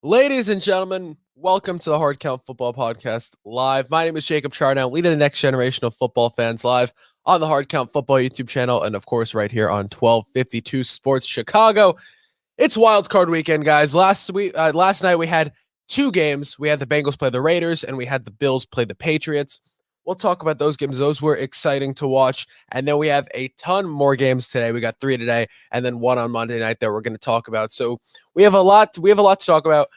Ladies and gentlemen, welcome to the Hard Count Football Podcast live. My name is Jacob Charnow, leading the next generation of football fans live on the Hard Count Football YouTube channel, and of course, right here on 1252 Sports Chicago. It's Wild Card Weekend, guys. Last night we had two games. We had the Bengals play the Raiders, and we had the Bills play the Patriots. We'll talk about those games. Those were exciting to watch. And then we have a ton more games today. We got three today, and then one on Monday night that we're going to talk about. So we have a lot. We have a lot to talk about.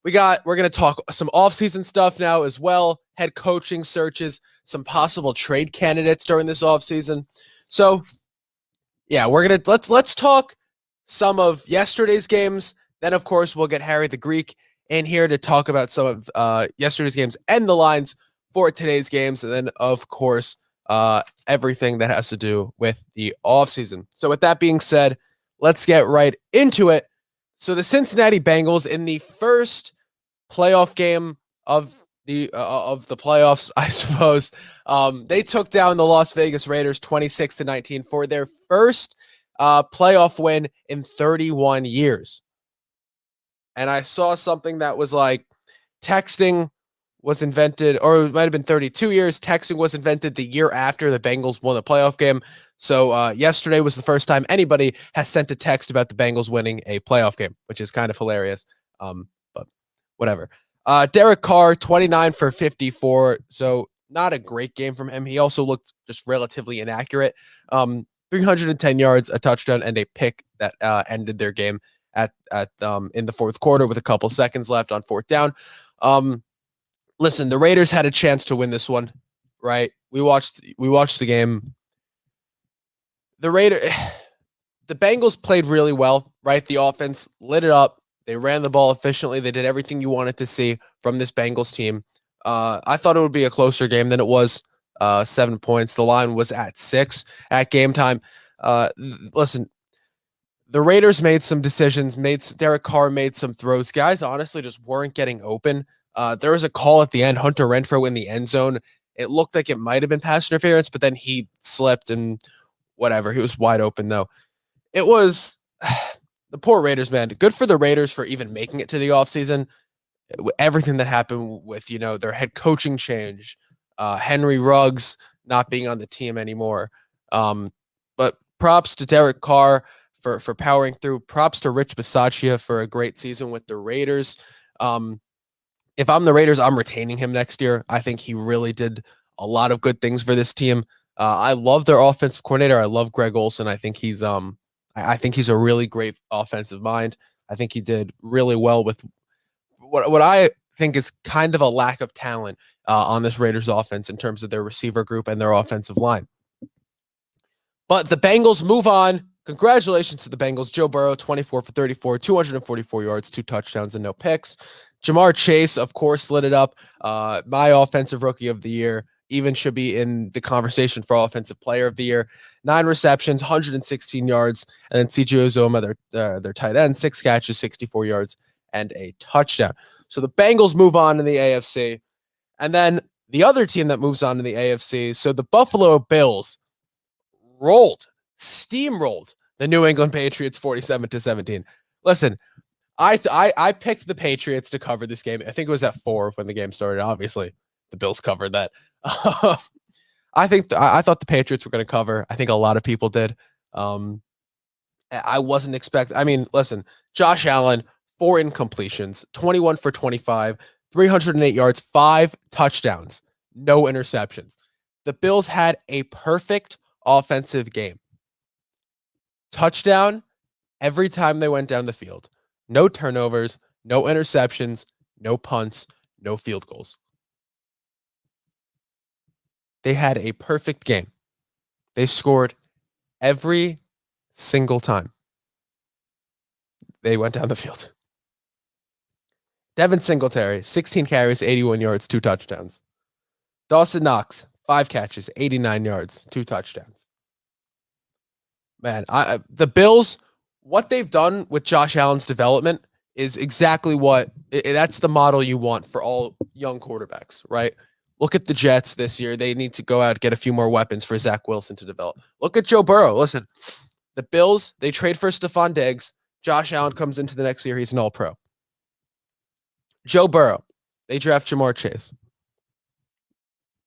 We're going to talk some offseason stuff now as well. Head coaching searches, some possible trade candidates during this offseason. So yeah, let's talk some of yesterday's games. Then of course we'll get Harry the Greek in here to talk about some of yesterday's games and the lines for today's games, and then of course everything that has to do with the offseason. So with that being said, let's get right into it. So the Cincinnati Bengals, in the first playoff game of the playoffs, I suppose, they took down the Las Vegas Raiders 26-19 for their first playoff win in 31 years. And I saw something that was like texting was invented, or it might have been 32 years. Texting was invented the year after the Bengals won the playoff game. So yesterday was the first time anybody has sent a text about the Bengals winning a playoff game, which is kind of hilarious. But whatever. Derek Carr, 29 for 54. So not a great game from him. He also looked just relatively inaccurate. 310 yards, a touchdown, and a pick that ended their game at in the fourth quarter with a couple seconds left on fourth down. Listen, the Raiders had a chance to win this one, right? We watched the game. The Bengals played really well, right? The offense lit it up. They ran the ball efficiently. They did everything you wanted to see from this Bengals team. I thought it would be a closer game than it was. 7 points. The line was at 6 at game time. Listen, the Raiders made some decisions. Derek Carr made some throws. Guys honestly just weren't getting open. There was a call at the end, Hunter Renfrow in the end zone. It looked like it might have been pass interference, but then he slipped and whatever. He was wide open, though. It was the poor Raiders, man. Good for the Raiders for even making it to the offseason. Everything that happened with, their head coaching change, Henry Ruggs not being on the team anymore. But props to Derek Carr for powering through. Props to Rich Bisaccia for a great season with the Raiders. If I'm the Raiders, I'm retaining him next year. I think he really did a lot of good things for this team. I love their offensive coordinator. I love Greg Olson. I think he's a really great offensive mind. I think he did really well with what I think is kind of a lack of talent on this Raiders offense in terms of their receiver group and their offensive line. But the Bengals move on. Congratulations to the Bengals. Joe Burrow, 24 for 34, 244 yards, 2 touchdowns, and no picks. Jamar Chase, of course, lit it up. My offensive rookie of the year, even should be in the conversation for offensive player of the year. 9 receptions, 116 yards, and then CJ Uzomah, their tight end, 6 catches, 64 yards, and a touchdown. So the Bengals move on in the AFC. And then the other team that moves on in the AFC, so the Buffalo Bills steamrolled the New England Patriots 47-17. Listen, I picked the Patriots to cover this game. I think it was at 4 when the game started. Obviously, the Bills covered that. I thought the Patriots were going to cover. I think a lot of people did. I wasn't expecting. I mean, listen, Josh Allen, 4 incompletions, 21 for 25, 308 yards, 5 touchdowns, no interceptions. The Bills had a perfect offensive game. Touchdown every time they went down the field. No turnovers, no interceptions, no punts, no field goals. They had a perfect game. They scored every single time they went down the field. Devin Singletary, 16 carries, 81 yards, 2 touchdowns. Dawson Knox, 5 catches, 89 yards, 2 touchdowns. Man, the Bills, what they've done with Josh Allen's development is exactly that's the model you want for all young quarterbacks, right? Look at the Jets this year. They need to go out and get a few more weapons for Zach Wilson to develop. Look at Joe Burrow. Listen, the Bills, they trade for Stephon Diggs. Josh Allen comes into the next year. He's an all-pro. Joe Burrow. They draft Jamar Chase.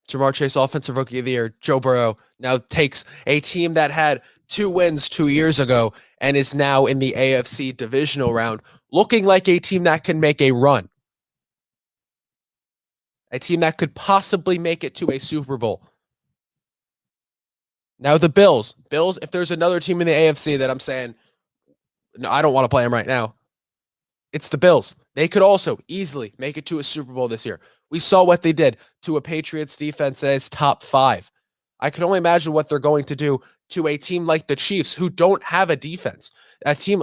Jamar Chase, Offensive Rookie of the Year. Joe Burrow now takes a team that had 2 wins 2 years ago and is now in the AFC divisional round, looking like a team that can make a run. A team that could possibly make it to a Super Bowl. Now the Bills. Bills, if there's another team in the AFC that I'm saying, no, I don't want to play them right now, it's the Bills. They could also easily make it to a Super Bowl this year. We saw what they did to a Patriots defense that is top 5. I can only imagine what they're going to do to a team like the Chiefs, who don't have a defense. A team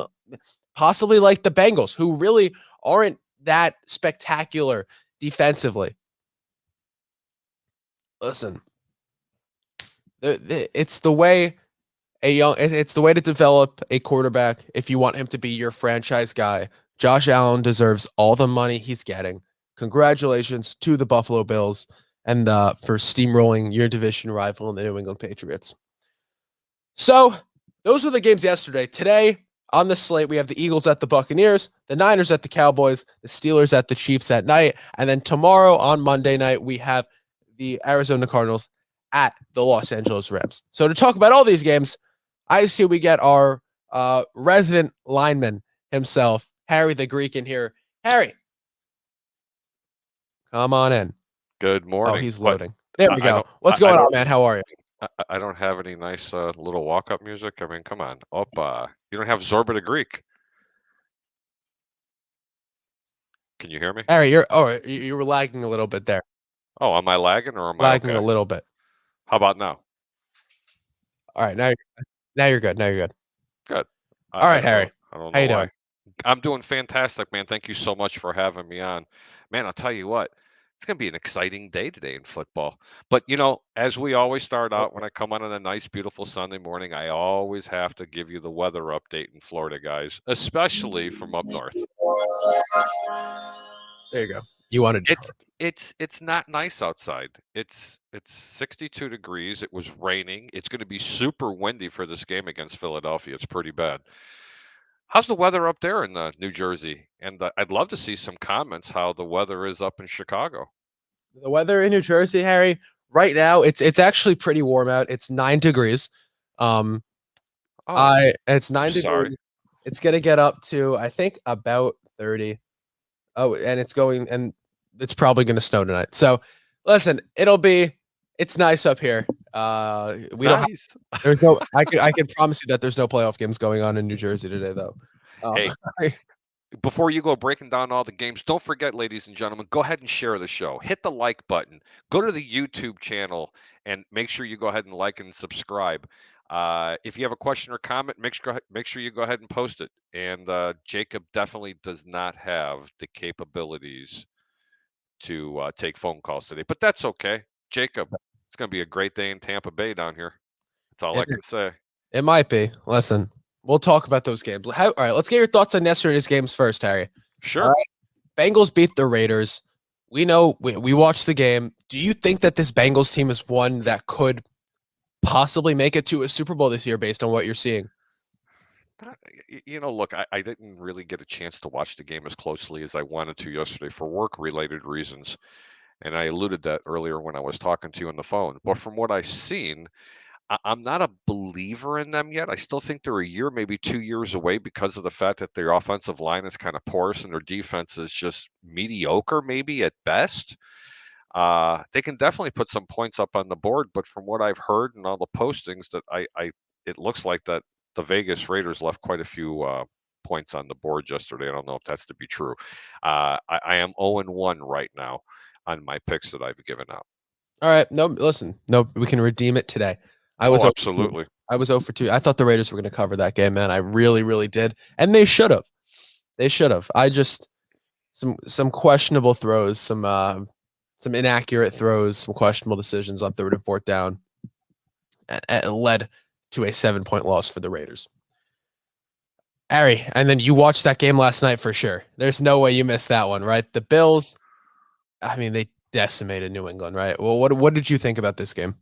possibly like the Bengals, who really aren't that spectacular defensively. Listen, it's the way it's the way to develop a quarterback if you want him to be your franchise guy. Josh Allen deserves all the money he's getting. Congratulations to the Buffalo Bills and for steamrolling your division rival in the New England Patriots. So those were the games yesterday. Today on the slate, we have the Eagles at the Buccaneers, the Niners at the Cowboys, the Steelers at the Chiefs at night. And then tomorrow on Monday night, we have the Arizona Cardinals at the Los Angeles Rams. So to talk about all these games, I see we get our resident lineman himself, Harry the Greek, in here. Harry, come on in. Good morning. Oh, he's loading. There we go. What's going on, man? How are you? I don't have any nice little walk-up music. I mean, come on. You don't have Zorba the Greek. Can you hear me? Harry, you were lagging a little bit there. Oh, am I lagging or am Lagging I okay? a little bit. How about now? All right, now you're good. Now you're good. Good. All right, Harry. I don't know How you why. doing? I'm doing fantastic, man. Thank you so much for having me on. Man, I'll tell you what, it's going to be an exciting day today in football. But, as we always start out, when I come on a nice, beautiful Sunday morning, I always have to give you the weather update in Florida, guys, especially from up north. There you go. You wanted to. It's not nice outside. It's 62 degrees. It was raining. It's going to be super windy for this game against Philadelphia. It's pretty bad. How's the weather up there in New Jersey? And I'd love to see some comments how the weather is up in Chicago. The weather in New Jersey, Harry, right now it's actually pretty warm out. It's 9 degrees. It's 9 degrees. Sorry. It's gonna get up to I think about 30. Oh, and it's probably gonna snow tonight. So listen, it's nice up here. We don't have, there's no I can promise you that there's no playoff games going on in New Jersey today though. Hey, before you go breaking down all the games, don't forget, ladies and gentlemen, go ahead and share the show. Hit the like button. Go to the YouTube channel and make sure you go ahead and like and subscribe. If you have a question or comment, make sure you go ahead and post it. And Jacob definitely does not have the capabilities to take phone calls today, but that's okay. Jacob, it's going to be a great day in Tampa Bay down here. That's all I can say. It might be. Listen, we'll talk about those games. All right, let's get your thoughts on yesterday's games first, Harry. Sure. Bengals beat the Raiders. We know we watched the game. Do you think that this Bengals team is one that could possibly make it to a Super Bowl this year based on what you're seeing? Look, I didn't really get a chance to watch the game as closely as I wanted to yesterday for work-related reasons. And I alluded that earlier when I was talking to you on the phone. But from what I've seen, I'm not a believer in them yet. I still think they're a year, maybe 2 years away because of the fact that their offensive line is kind of porous and their defense is just mediocre, maybe at best. They can definitely put some points up on the board, but from what I've heard and all the postings, that it looks like that the Vegas Raiders left quite a few points on the board yesterday. I don't know if that's to be true. I am 0-1 right now on my picks that I've given out. All right, listen, we can redeem it today. Absolutely. I was 0 for 2. I thought the Raiders were going to cover that game, man. I really, really did, and they should have. I just some questionable throws, some inaccurate throws, some questionable decisions on 3rd and 4th down, and led to a 7-point loss for the Raiders. Harry, and then you watched that game last night for sure. There's no way you missed that one, right? The Bills, I mean, they decimated New England, right? Well, what did you think about this game?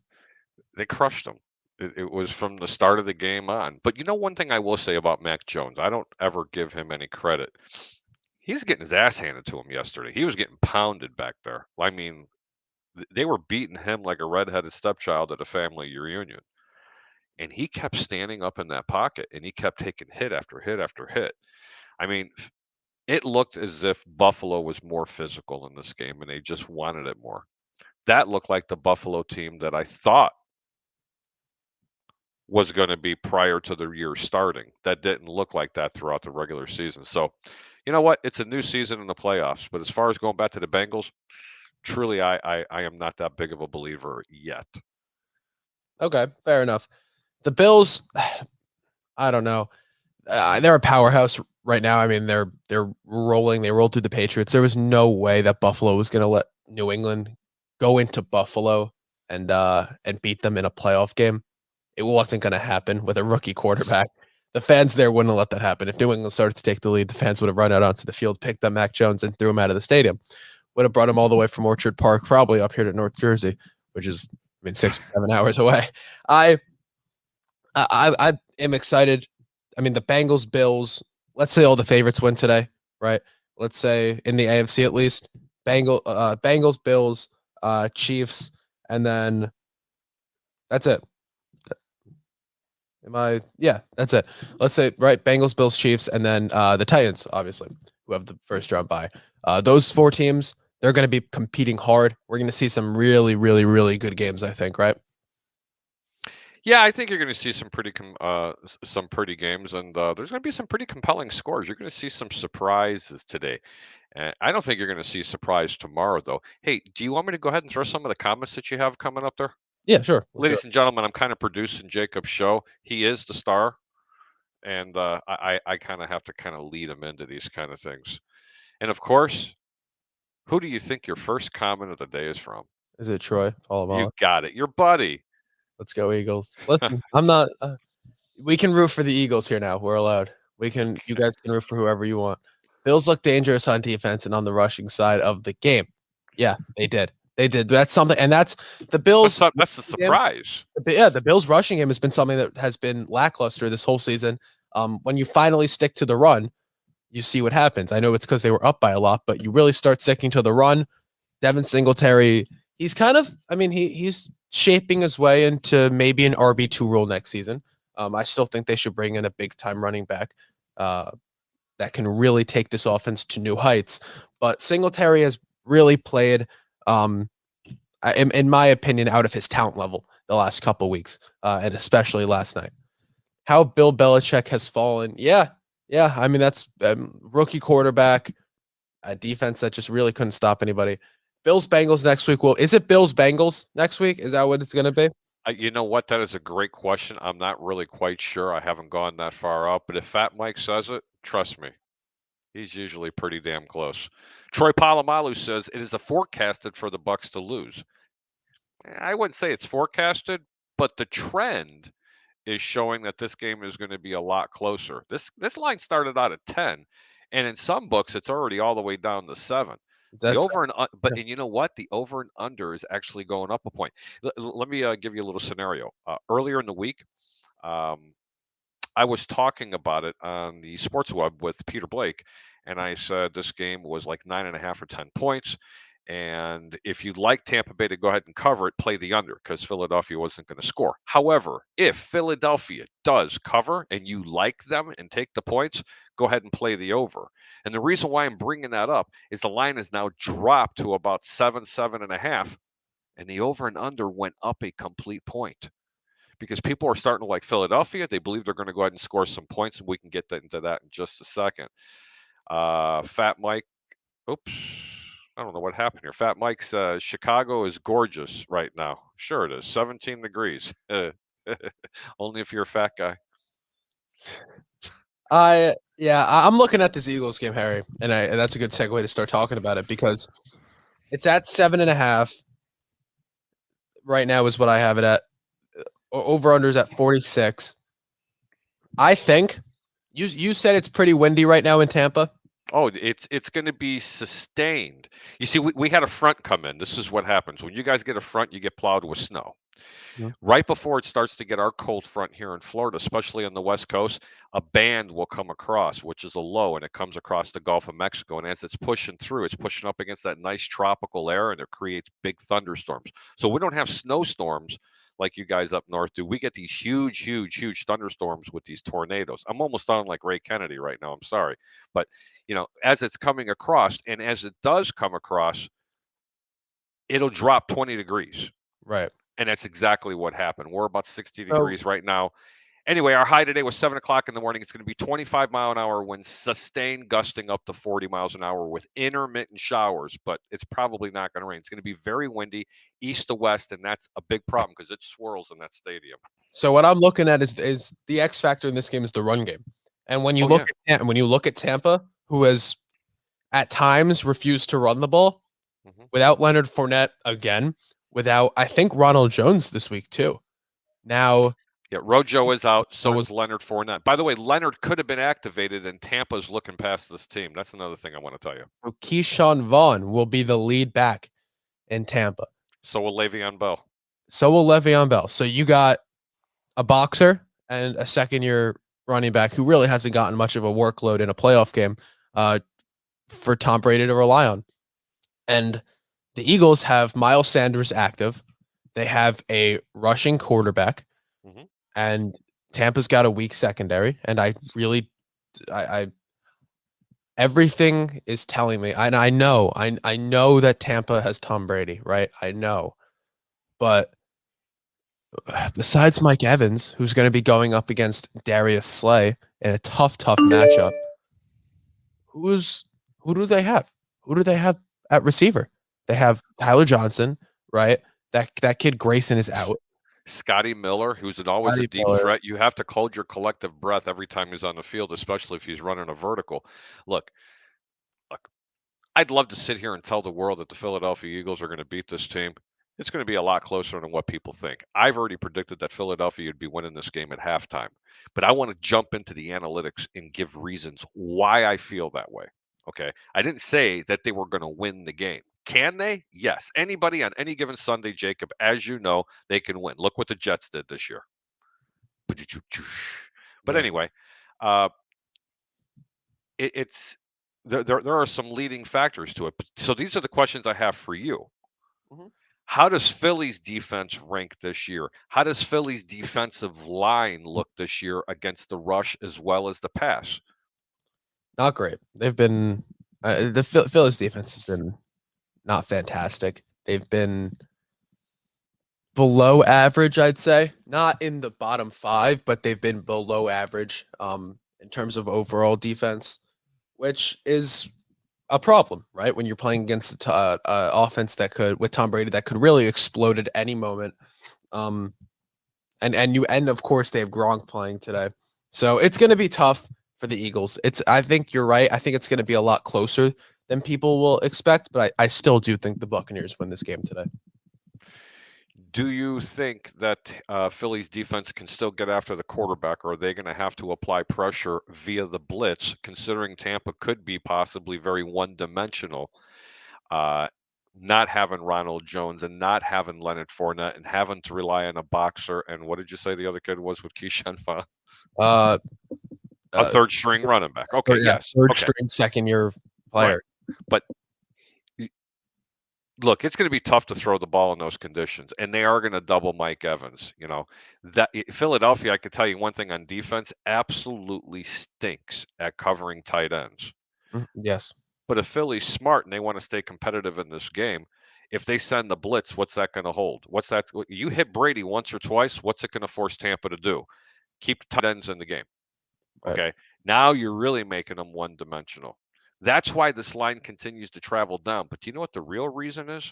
They crushed them. It was from the start of the game on. But one thing I will say about Mac Jones, I don't ever give him any credit. He's getting his ass handed to him yesterday. He was getting pounded back there. I mean, they were beating him like a redheaded stepchild at a family reunion. And he kept standing up in that pocket and he kept taking hit after hit after hit. I mean, it looked as if Buffalo was more physical in this game and they just wanted it more. That looked like the Buffalo team that I thought was going to be prior to the year starting. That didn't look like that throughout the regular season. So, you know what? It's a new season in the playoffs. But as far as going back to the Bengals, truly, I am not that big of a believer yet. Okay, fair enough. The Bills, I don't know. They're a powerhouse right now. I mean, they're rolling. They rolled through the Patriots. There was no way that Buffalo was going to let New England go into Buffalo and beat them in a playoff game. It wasn't going to happen with a rookie quarterback. The fans there wouldn't let that happen. If New England started to take the lead, the fans would have run out onto the field, picked up Mac Jones, and threw him out of the stadium. Would have brought him all the way from Orchard Park, probably up here to North Jersey, which is, I mean, 6 or 7 hours away. I am excited. I mean, the Bengals, Bills. Let's say all the favorites win today, right? Let's say in the AFC at least, Bengals, Bills, Chiefs, and then that's it. Yeah, that's it. Let's say right, Bengals, Bills, Chiefs, and then the Titans, obviously, who have the first round bye. Those 4 teams, they're going to be competing hard. We're going to see some really, really, really good games, I think, right? Yeah, I think you're going to see some some pretty games, and there's going to be some pretty compelling scores. You're going to see some surprises today. I don't think you're going to see surprise tomorrow, though. Hey, do you want me to go ahead and throw some of the comments that you have coming up there? Yeah, sure. Let's do it. Ladies and gentlemen, I'm kind of producing Jacob's show. He is the star, and I kind of have to kind of lead him into these kind of things. And of course, who do you think your first comment of the day is from? Is it Troy You Polamalu? got it, your buddy. Let's go Eagles. Listen, I'm not. We can root for the Eagles here now. We're allowed. We can. You guys can root for whoever you want. Bills look dangerous on defense and on the rushing side of the game. Yeah, they did. They did. That's something, and that's the Bills. That's a surprise. Yeah, the Bills rushing game has been something that has been lackluster this whole season. When you finally stick to the run, you see what happens. I know it's because they were up by a lot, but you really start sticking to the run. Devin Singletary, he's kind of, I mean, he's shaping his way into maybe an RB2 role next season. I still think they should bring in a big time running back that can really take this offense to new heights. But Singletary has really played, in my opinion, out of his talent level the last couple weeks, and especially last night. How Bill Belichick has fallen. Yeah. I mean, that's rookie quarterback, a defense that just really couldn't stop anybody. Bills Bengals next week. Well, is it Bills Bengals next week? Is that what it's going to be? You know what? That is a great question. I'm not really quite sure. I haven't gone that far out, but if Fat Mike says it, trust me, he's usually pretty damn close. Troy Polamalu says it is a forecasted for the Bucks to lose. I wouldn't say it's forecasted, but the trend is showing that this game is going to be a lot closer. This line started out at 10, and in some books it's already all the way down to 7. The That's over and but yeah. and you know what? The over and under is actually going up a point. Let me give you a little scenario. Earlier in the week, um, I was talking about it on the sports web with Peter Blake, and I said this game was like 9.5 or 10 points. And if you'd like Tampa Bay to go ahead and cover it, play the under because Philadelphia wasn't going to score. However, if Philadelphia does cover and you like them and take the points, go ahead and play the over. And the reason why I'm bringing that up is the line is now dropped to about 7.5, and the over and under went up a complete point because people are starting to like Philadelphia. They believe they're going to go ahead and score some points, and we can get into that in just a second. Fat Mike, oops, I don't know what happened here. Fat Mike says Chicago is gorgeous right now. Sure, it is. 17 degrees. Only if you're a fat guy. I'm looking at this Eagles game, Harry, and that's a good segue to start talking about it because it's at 7.5 right now is what I have it at. Over unders at 46. I think you said it's pretty windy right now in Tampa. Oh, it's going to be sustained. You see, we had a front come in. This is what happens when you guys get a front. You get plowed with snow. Mhm. Right before it starts to get our cold front here in Florida, especially on the West Coast, a band will come across, which is a low, and it comes across the Gulf of Mexico. And as it's pushing through, it's pushing up against that nice tropical air, and it creates big thunderstorms. So we don't have snowstorms like you guys up north do. We get these huge, huge, huge thunderstorms with these tornadoes. I'm almost on like Ray Kennedy right now. I'm sorry. But, as it's coming across, and as it does come across, it'll drop 20 degrees. Right. And that's exactly what happened. We're about 60 So degrees right now. Anyway, our high today was 7 o'clock in the morning. It's going to be 25-mile-an-hour winds, sustained gusting up to 40 miles an hour with intermittent showers, but it's probably not going to rain. It's going to be very windy, east to west, and that's a big problem because it swirls in that stadium. so what I'm looking at is the X factor in this game is the run game. And when you Oh, yeah. look at Tampa, who has at times refused to run the ball, hmm without Leonard Fournette again, without I think Ronald Jones this week too. Now, Yeah, Rojo is out. So is Leonard Fournette. By the way, Leonard could have been activated, and Tampa's looking past this team. That's another thing I want to tell you. Keyshawn Vaughn will be the lead back in Tampa. So will Le'Veon Bell. So will Le'Veon Bell. So you got a boxer and a second-year running back who really hasn't gotten much of a workload in a playoff game for Tom Brady to rely on. And the Eagles have Miles Sanders active. They have a rushing quarterback, hmm and Tampa's got a weak secondary. And I everything is telling me, and I know that Tampa has Tom Brady, right? I know, but besides Mike Evans, who's going to be going up against Darius Slay in a tough matchup, who's who do they have? Who do they have at receiver? They have Tyler Johnson, right? That kid Grayson is out. Scotty Miller, who's always a Scotty deep Miller. threat. You have to hold your collective breath every time he's on the field, especially if he's running a vertical. Look, look, I'd love to sit here and tell the world that the Philadelphia Eagles are going to beat this team. It's going to be a lot closer than what people think. I've already predicted that Philadelphia would be winning this game at halftime, but I want to jump into the analytics and give reasons why I feel that way. Okay. I didn't say that they were going to win the game. Can they? Yes. Anybody on any given Sunday, Jacob, as you know, they can win. Look what the Jets did this year. But Right. anyway, uh, it's there are some leading factors to it. So these are the questions I have for you. Mhm. How does Philly's defense rank this year? How does Philly's defensive line look this year against the rush as well as the pass? Not great. They've been the Phillies defense has been not fantastic. They've been below average, I'd say. Not in the bottom five, but they've been below average in terms of overall defense, which is a problem, right? When you're playing against a offense that could, with Tom Brady, that could really explode at any moment. Um, and of course they have Gronk playing today, so it's going to be tough for the Eagles. I think you're right. I think it's going to be a lot closer than people will expect, but I still do think the Buccaneers win this game today. Do you think that Philly's defense can still get after the quarterback, or are they going to have to apply pressure via the blitz, considering Tampa could be possibly very one-dimensional, uh, not having Ronald Jones and not having Leonard Fournette and having to rely on a boxer? And what did you say the other kid was with Keyshawn Vaughn? Uh, A uh, third-string running back. Okay, yeah, yes. third Okay, string, second year right. player. But look, it's going to be tough to throw the ball in those conditions, and they are going to double Mike Evans. Philadelphia, I could tell you one thing on defense, absolutely stinks at covering tight ends. Yes, But if Philly's smart and they want to stay competitive in this game, if they send the blitz, what's that going to hold? What's that? You hit Brady once or twice, what's it going to force Tampa to do? Keep the tight ends in the game. right. Okay. Now you're really making them one dimensional. That's why this line continues to travel down. But do you know what the real reason is?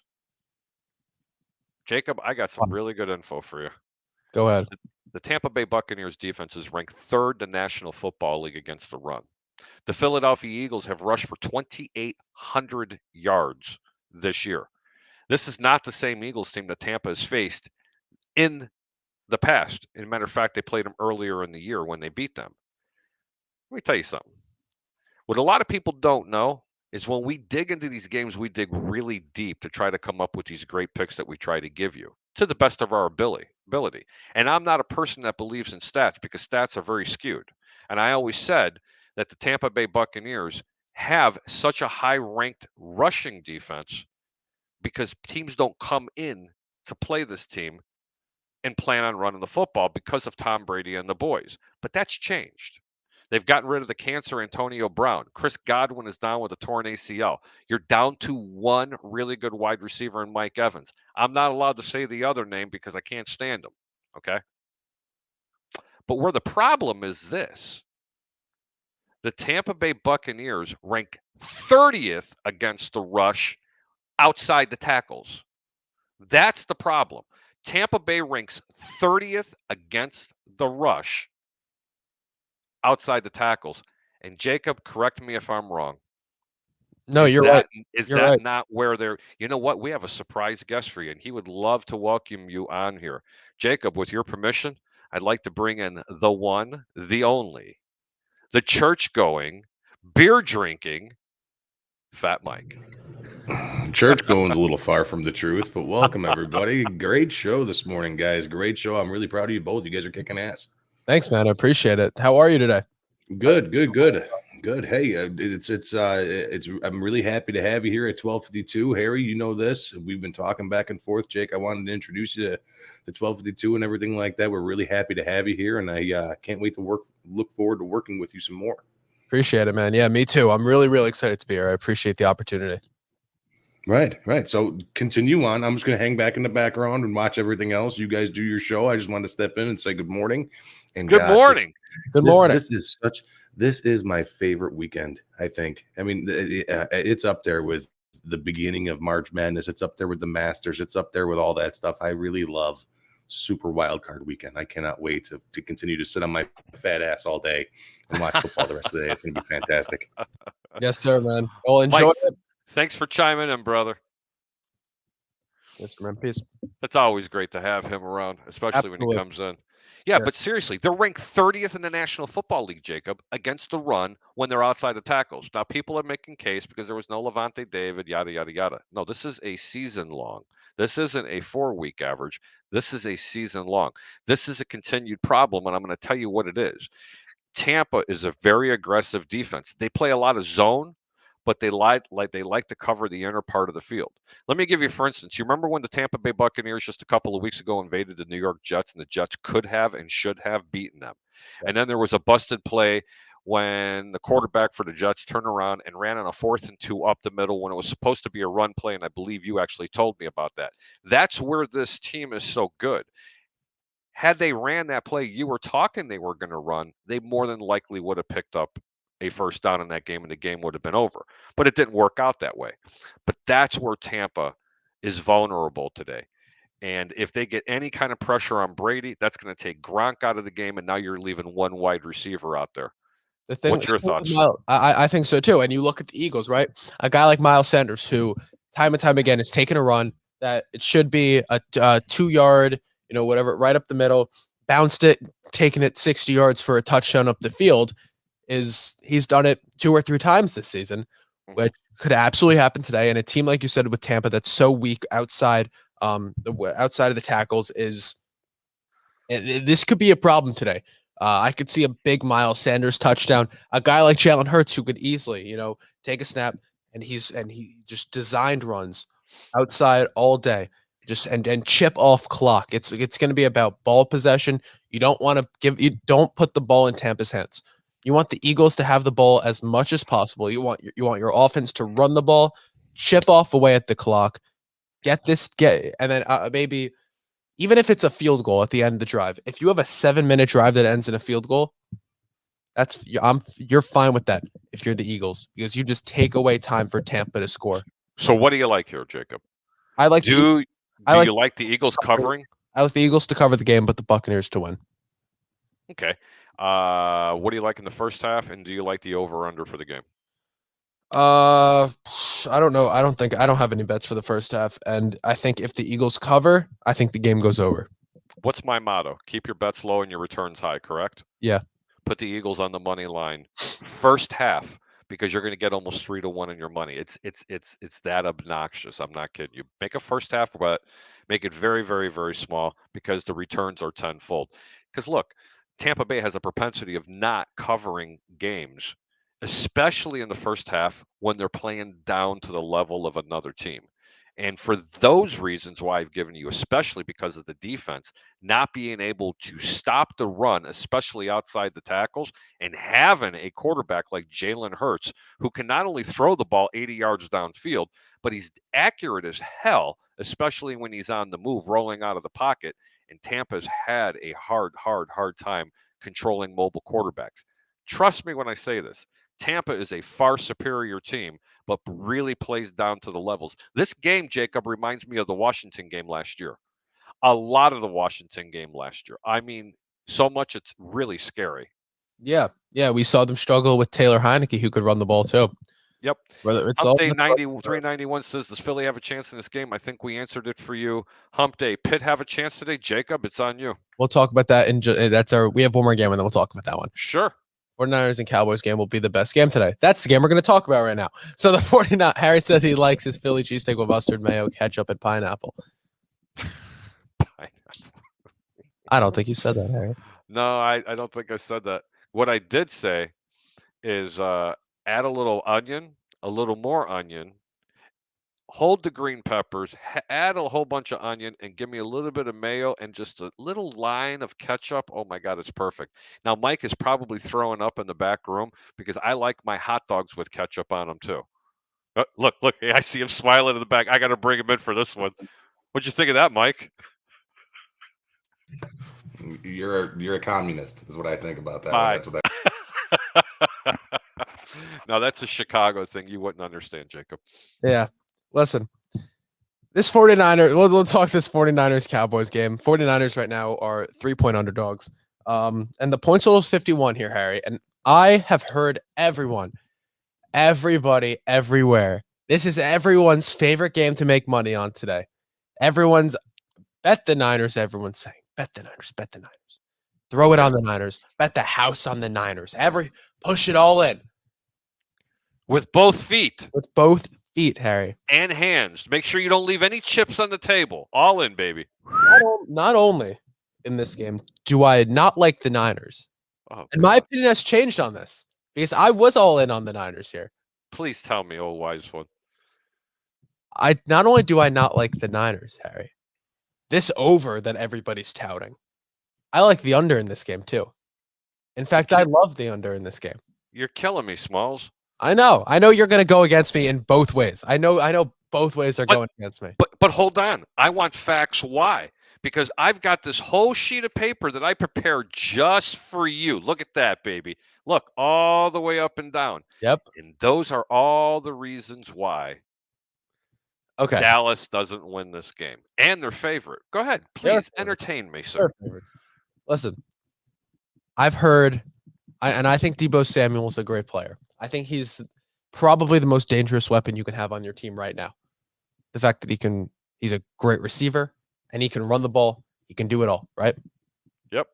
Jacob, I got some really good info for you. Go ahead. The Tampa Bay Buccaneers defense is ranked third in the National Football League against the run. The Philadelphia Eagles have rushed for 2,800 yards this year. This is not the same Eagles team that Tampa has faced in the past. As a matter of fact, they played them earlier in the year when they beat them. Let me tell you something. What a lot of people don't know is when we dig into these games, we dig really deep to try to come up with these great picks that we try to give you. to the best of our ability. And I'm not a person that believes in stats because stats are very skewed. And I always said that the Tampa Bay Buccaneers have such a high ranked rushing defense because teams don't come in to play this team and plan on running the football because of Tom Brady and the boys. But that's changed. They've gotten rid of the cancer Antonio Brown. Chris Godwin is down with a torn ACL. You're down to one really good wide receiver in Mike Evans. I'm not allowed to say the other name because I can't stand him. Okay. But where the problem is this, the Tampa Bay Buccaneers rank 30th against the rush outside the tackles. That's the problem. Tampa Bay ranks 30th against the rush outside the tackles. And Jacob, correct me if I'm wrong. No, you're right. Is You're that right. not where they're? You know what? We have a surprise guest for you, and he would love to welcome you on here. Jacob, with your permission, I'd like to bring in the one, the only, the church going, beer drinking, Fat Mike. Church going's a little far from the truth, but welcome everybody. Great show this morning, guys. Great show. I'm really proud of you both. You guys are kicking ass. Thanks, man. I appreciate it. How are you today? Good. Hey, I'm really happy to have you here at 1252. Harry, you know this. We've been talking back and forth. Jake, I wanted to introduce you to 1252 and everything like that. We're really happy to have you here, and I can't wait to look forward to working with you some more. Appreciate it, man. Yeah, me too. I'm really, really excited to be here. I appreciate the opportunity. Right. So continue on. I'm just going to hang back in the background and watch everything else. You guys do your show. I just wanted to step in and say good morning. And good morning. Good morning. This is my favorite weekend, I think. I mean, it's up there with the beginning of March Madness. It's up there with the Masters. It's up there with all that stuff. I really love Super Wild Card Weekend. I cannot wait to continue to sit on my fat ass all day and watch football the rest of the day. It's going to be fantastic. Yes, sir, man. Well, enjoy Mike, it. Thanks for chiming in, brother. Yes, man. Peace. It's always great to have him around, especially when he comes in. Yeah, but seriously, they're ranked 30th in the National Football League, Jacob, against the run when they're outside the tackles. Now, people are making case because there was no Levante David, yada, yada, yada. No, this is a season long. This isn't a 4-week average. This is a season long. This is a continued problem, and I'm going to tell you what it is. Tampa is a very aggressive defense. They play a lot of zone, but they like to cover the inner part of the field. Let me give you, for instance, you remember when the Tampa Bay Buccaneers just a couple of weeks ago invaded the New York Jets, and the Jets could have and should have beaten them. And then there was a busted play when the quarterback for the Jets turned around and ran on a 4th and 2 up the middle when it was supposed to be a run play, and I believe you actually told me about that. That's where this team is so good. Had they ran that play you were talking they were going to run, they more than likely would have picked up a first down in that game, and the game would have been over. But it didn't work out that way. But that's where Tampa is vulnerable today. And if they get any kind of pressure on Brady, that's going to take Gronk out of the game, and now you're leaving one wide receiver out there. What's your thoughts? I think so too. And you look at the Eagles, right? A guy like Miles Sanders, who time and time again is taking a run that it should be a 2-yard, whatever, right up the middle, bounced it, taking it 60 yards for a touchdown up the field. He's done it 2 or 3 times this season, which could absolutely happen today. And a team, like you said, with Tampa that's so weak outside of the tackles this could be a problem today. I could see a big Miles Sanders touchdown. A guy like Jalen Hurts who could easily, take a snap and he just designed runs outside all day, just and chip off clock. It's going to be about ball possession. You don't put the ball in Tampa's hands. You want the Eagles to have the ball as much as possible. You want your offense to run the ball, chip off away at the clock, and then maybe even if it's a field goal at the end of the drive. If you have a 7-minute drive that ends in a field goal, you're fine with that if you're the Eagles, because you just take away time for Tampa to score. So what do you like here, Jacob? I like. Do you like the Eagles covering? I like the Eagles to cover the game, but the Buccaneers to win. Okay. What do you like in the first half, and do you like the over/under for the game? I don't know. I don't have any bets for the first half, and I think if the Eagles cover, I think the game goes over. What's my motto? Keep your bets low and your returns high, correct? Yeah. Put the Eagles on the money line first half, because you're going to get almost 3-1 in your money. It's that obnoxious. I'm not kidding you. Make a first half bet, make it very, very, very small because the returns are tenfold. Because look, Tampa Bay has a propensity of not covering games, especially in the first half when they're playing down to the level of another team. And for those reasons why I've given you, especially because of the defense, not being able to stop the run, especially outside the tackles, and having a quarterback like Jalen Hurts, who can not only throw the ball 80 yards downfield, but he's accurate as hell, especially when he's on the move, rolling out of the pocket. And Tampa's had a hard time controlling mobile quarterbacks. Trust me when I say this. Tampa is a far superior team, but really plays down to the levels. This game, Jacob, reminds me of the Washington game last year. A lot of the Washington game last year. I mean, so much it's really scary. Yeah, we saw them struggle with Taylor Heineke, who could run the ball too. Yep. Whether it's Hump all Day 9391 says, does Philly have a chance in this game? I think we answered it for you. Hump Day, Pitt have a chance today? Jacob, it's on you. We'll talk about that we have one more game and then we'll talk about that one. Sure. 49ers and Cowboys game will be the best game today. That's the game we're going to talk about right now. So the 49, Harry said he likes his Philly cheesesteak with mustard, mayo, ketchup, and pineapple. I don't think you said that, Harry. No, I don't think I said that. What I did say is add a little onion, a little more onion, hold the green peppers, add a whole bunch of onion, and give me a little bit of mayo and just a little line of ketchup. Oh my God, it's perfect. Now, Mike is probably throwing up in the back room because I like my hot dogs with ketchup on them too. Look, hey, I see him smiling in the back. I got to bring him in for this one. What'd you think of that, Mike? You're a communist, is what I think about that. Bye. That's what No, that's a Chicago thing. You wouldn't understand, Jacob. Yeah. Listen, this 49er, we'll talk this 49ers Cowboys game. 49ers right now are 3-point underdogs. And the point total is 51 here, Harry. And I have heard everybody, everywhere. This is everyone's favorite game to make money on today. Everyone's bet the Niners. Everyone's saying, bet the Niners, bet the Niners. Throw it on the Niners. Bet the house on the Niners. Push it all in. With both feet. With both feet, Harry. And hands. Make sure you don't leave any chips on the table. All in, baby. Not only in this game do I not like the Niners. Oh, and my opinion has changed on this because I was all in on the Niners here. Please tell me, oh wise one. Not only do I not like the Niners, Harry, this over that everybody's touting. I like the under in this game too. In fact, I love the under in this game. You're killing me, Smalls. I know you're going to go against me in both ways. I know both ways are going against me. But hold on. I want facts. Why? Because I've got this whole sheet of paper that I prepared just for you. Look at that, baby. Look, all the way up and down. Yep. And those are all the reasons why Dallas doesn't win this game. And their favorite. Go ahead. Please entertain me, sir. Listen, I've heard, and I think Deebo Samuel's a great player. I think he's probably the most dangerous weapon you can have on your team right now. The fact that he's a great receiver and he can run the ball. He can do it all, right? Yep.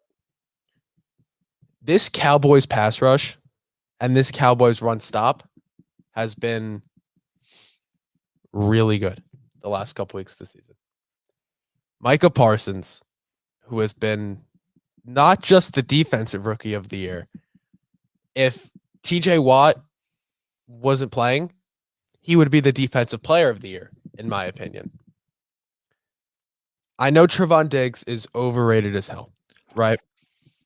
This Cowboys pass rush and this Cowboys run stop has been really good the last couple weeks of the season. Micah Parsons, who has been not just the defensive rookie of the year. If TJ Watt wasn't playing, he would be the defensive player of the year, in my opinion. I know Trevon Diggs is overrated as hell, right?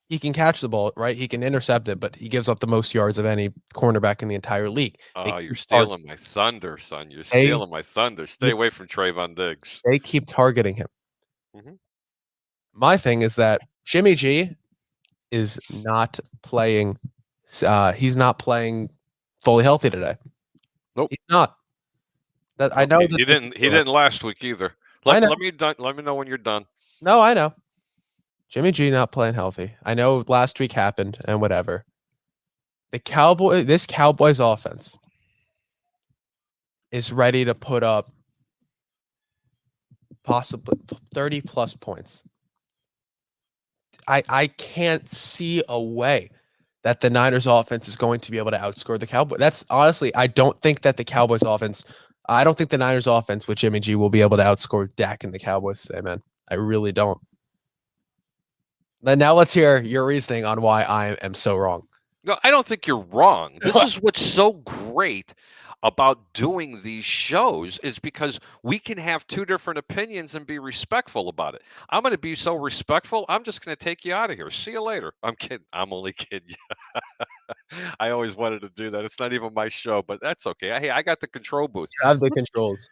He can catch the ball, right? He can intercept it, but he gives up the most yards of any cornerback in the entire league. Oh, you're stealing my thunder, son. You're stealing my thunder. Stay away from Trevon Diggs. They keep targeting him. Mm-hmm. My thing is that Jimmy G is not playing. He's not playing fully healthy today. Nope, he's not. That I know. He didn't last week either. Let me know when you're done. No, I know. Jimmy G not playing healthy. I know last week happened and whatever. This Cowboys offense is ready to put up possibly 30 plus points. I can't see a way that the Niners offense is going to be able to outscore the Cowboys. That's honestly, I don't think that the Cowboys offense, I don't think the Niners offense with Jimmy G will be able to outscore Dak and the Cowboys today, man. I really don't. Then now let's hear your reasoning on why I am so wrong. No, I don't think you're wrong. This is what's so great about doing these shows is because we can have two different opinions and be respectful about it. I'm going to be so respectful. I'm just going to take you out of here. See you later. I'm kidding. I'm only kidding you. I always wanted to do that. It's not even my show, but that's okay. Hey, I got the control booth. You have the controls.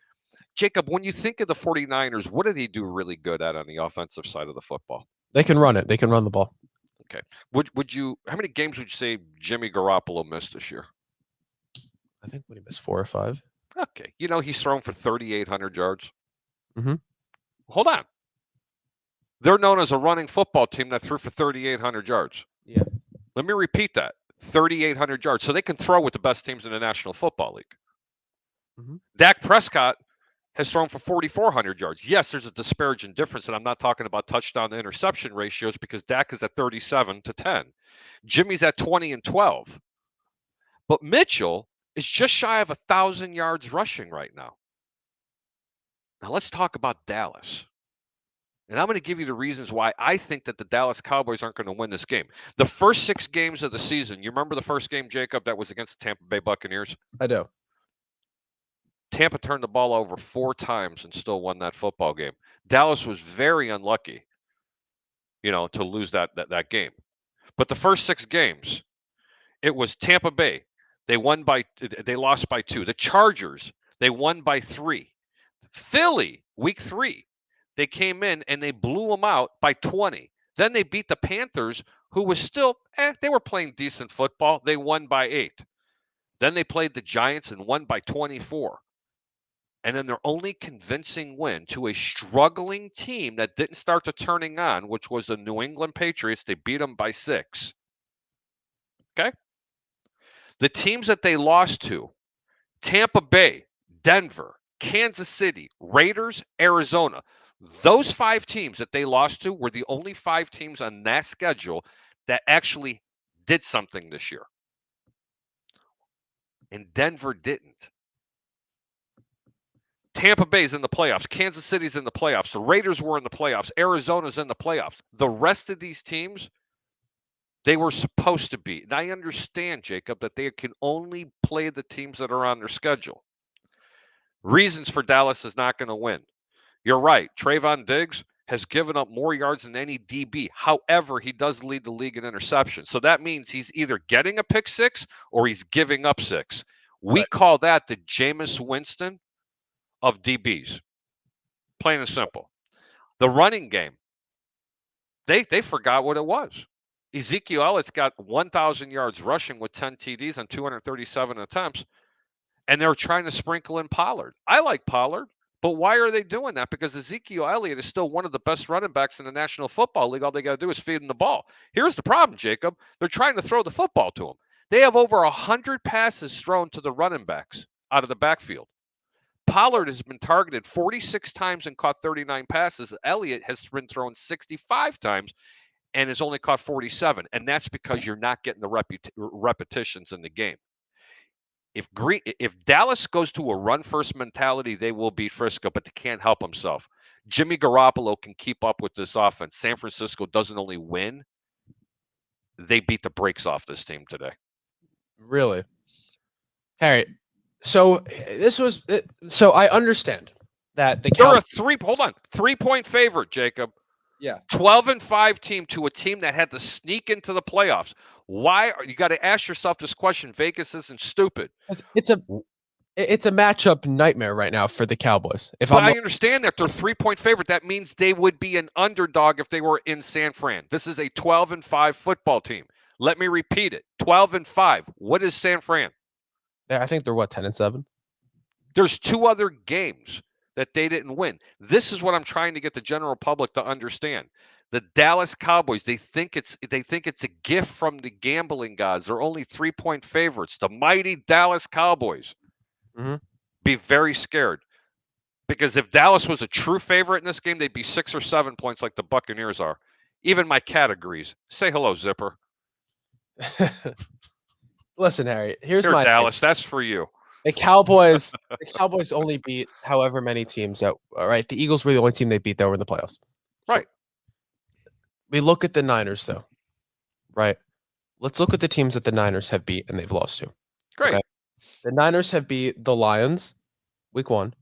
Jacob, when you think of the 49ers, what do they do really good at on the offensive side of the football? They can run it. They can run the ball. Okay. Would you? How many games would you say Jimmy Garoppolo missed this year? I think when he missed 4 or 5. Okay. You know, he's thrown for 3,800 yards. Mm-hmm. Hold on. They're known as a running football team that threw for 3,800 yards. Yeah. Let me repeat that. 3,800 yards. So they can throw with the best teams in the National Football League. Mm-hmm. Dak Prescott has thrown for 4,400 yards. Yes, there's a disparaging difference, and I'm not talking about touchdown to interception ratios because Dak is at 37-10. Jimmy's at 20-12. But Mitchell is just shy of 1,000 yards rushing right now. Now let's talk about Dallas. And I'm going to give you the reasons why I think that the Dallas Cowboys aren't going to win this game. The first 6 games of the season, you remember the first game, Jacob, that was against the Tampa Bay Buccaneers? I do. Tampa turned the ball over 4 times and still won that football game. Dallas was very unlucky, to lose that game. But the first 6 games, it was Tampa Bay. They lost by 2. The Chargers, they won by 3. Philly, week 3, they came in and they blew them out by 20. Then they beat the Panthers, who was still, they were playing decent football. They won by 8. Then they played the Giants and won by 24. And then their only convincing win to a struggling team that didn't start to turning on, which was the New England Patriots, they beat them by 6. Okay? The teams that they lost to, Tampa Bay, Denver, Kansas City, Raiders, Arizona. Those 5 teams that they lost to were the only 5 teams on that schedule that actually did something this year. And Denver didn't. Tampa Bay's in the playoffs. Kansas City's in the playoffs. The Raiders were in the playoffs. Arizona's in the playoffs. The rest of these teams, they were supposed to be. And I understand, Jacob, that they can only play the teams that are on their schedule. Reasons for Dallas is not going to win. You're right. Trayvon Diggs has given up more yards than any DB. However, he does lead the league in interceptions. So that means he's either getting a pick 6 or he's giving up 6. We call that the Jameis Winston of DBs. Plain and simple. The running game, they forgot what it was. Ezekiel Elliott's got 1,000 yards rushing with 10 TDs on 237 attempts, and they're trying to sprinkle in Pollard. I like Pollard, but why are they doing that? Because Ezekiel Elliott is still one of the best running backs in the National Football League. All they got to do is feed him the ball. Here's the problem, Jacob. They're trying to throw the football to him. They have over 100 passes thrown to the running backs out of the backfield. Pollard has been targeted 46 times and caught 39 passes. Elliott has been thrown 65 times and has only caught 47. And that's because you're not getting the repetitions in the game. If Dallas goes to a run-first mentality, they will beat Frisco, but they can't help themselves. Jimmy Garoppolo can keep up with this offense. San Francisco doesn't only win, they beat the brakes off this team today. Really? Harry, so I understand that they're a 3-point favorite, Jacob. Yeah. 12-5 team to a team that had to sneak into the playoffs. Why you got to ask yourself this question? Vegas isn't stupid. It's a matchup nightmare right now for the Cowboys. I understand that they're 3-point favorite. That means they would be an underdog if they were in San Fran. This is a 12-5 football team. Let me repeat it. 12-5. What is San Fran? I think they're 10-7. There's 2 other games that they didn't win. This is what I'm trying to get the general public to understand. The Dallas Cowboys, they think it's a gift from the gambling gods. They're only 3-point favorites. The mighty Dallas Cowboys. Mm-hmm. Be very scared. Because if Dallas was a true favorite in this game, they'd be 6 or 7 points like the Buccaneers are. Even my cat agrees. Say hello, Zipper. Listen, Harry, here's Here, my thing. Dallas, that's for you. The Cowboys only beat however many teams. All right, the Eagles were the only team they beat that were in the playoffs. Right. We look at the Niners, though. Right. Let's look at the teams that the Niners have beat and they've lost to. Great. Okay? The Niners have beat the Lions week 1.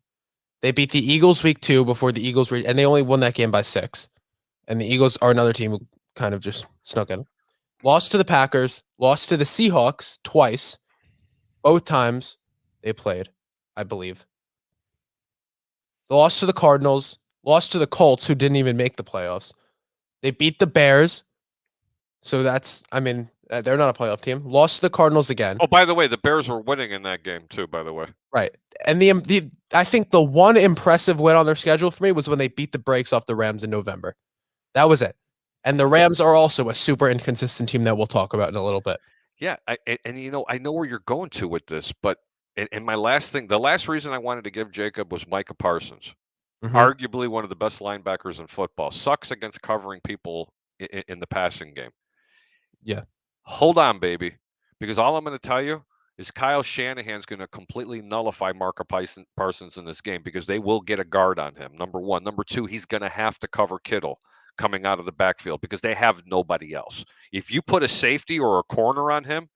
They beat the Eagles week 2 before the Eagles and they only won that game by 6. And the Eagles are another team who kind of just snuck in. Lost to the Packers, lost to the Seahawks twice. Both times they played, I believe. They lost to the Cardinals, lost to the Colts, who didn't even make the playoffs. They beat the Bears. So that's, I mean, they're not a playoff team. Lost to the Cardinals again. Oh, by the way, the Bears were winning in that game too, by the way. Right. And the I think the one impressive win on their schedule for me was when they beat the brakes off the Rams in November. That was it. And the Rams are also a super inconsistent team that we'll talk about in a little bit. Yeah, and you know, I know where you're going to with this, but and my last thing, the last reason I wanted to give Jacob was Micah Parsons, arguably one of the best linebackers in football. Sucks against covering people in the passing game. Yeah. Hold on, baby, because all I'm going to tell you is Kyle Shanahan's going to completely nullify Micah Parsons in this game because they will get a guard on him. Number one. Number two, he's going to have to cover Kittle coming out of the backfield because they have nobody else. If you put a safety or a corner on him,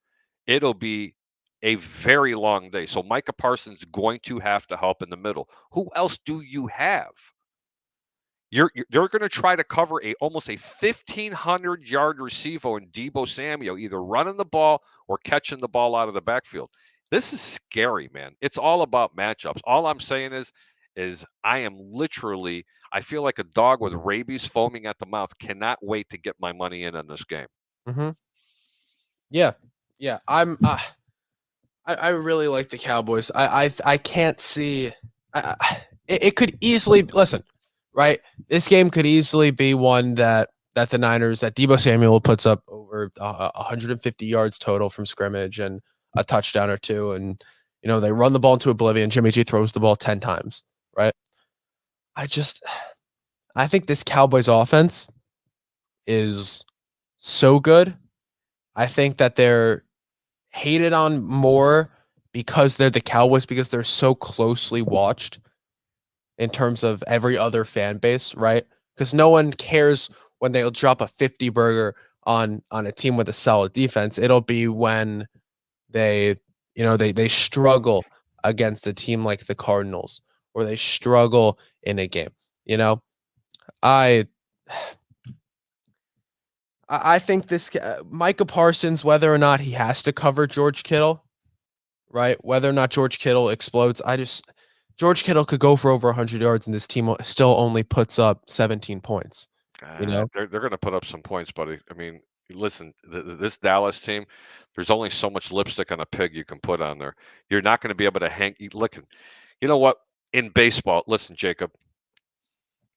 it'll be a very long day. So Micah Parsons going to have to help in the middle. Who else do you have? They're going to try to cover almost a 1,500-yard receiver in Deebo Samuel, either running the ball or catching the ball out of the backfield. This is scary, man. It's all about matchups. All I'm saying is I am literally, I feel like a dog with rabies foaming at the mouth. Cannot wait to get my money in on this game. Mm-hmm. Yeah. I really like the Cowboys. I can't see. It could easily listen. Right, this game could easily be one that the Niners, that Deebo Samuel puts up over 150 yards total from scrimmage and a touchdown or two, and they run the ball into oblivion. Jimmy G throws the ball 10 times. Right, I think this Cowboys offense is so good. I think that they're hated on more because they're the Cowboys, because they're so closely watched in terms of every other fan base, right? Because no one cares when they'll drop a 50 burger on a team with a solid defense. It'll be when they struggle against a team like the Cardinals, or they struggle in a game. I think this Micah Parsons, whether or not he has to cover George Kittle, right? Whether or not George Kittle explodes, George Kittle could go for over 100 yards, and this team still only puts up 17 points. They're going to put up some points, buddy. I mean, listen, this Dallas team, there's only so much lipstick on a pig you can put on there. You're not going to be able to hang. Look, you know what? In baseball, listen, Jacob,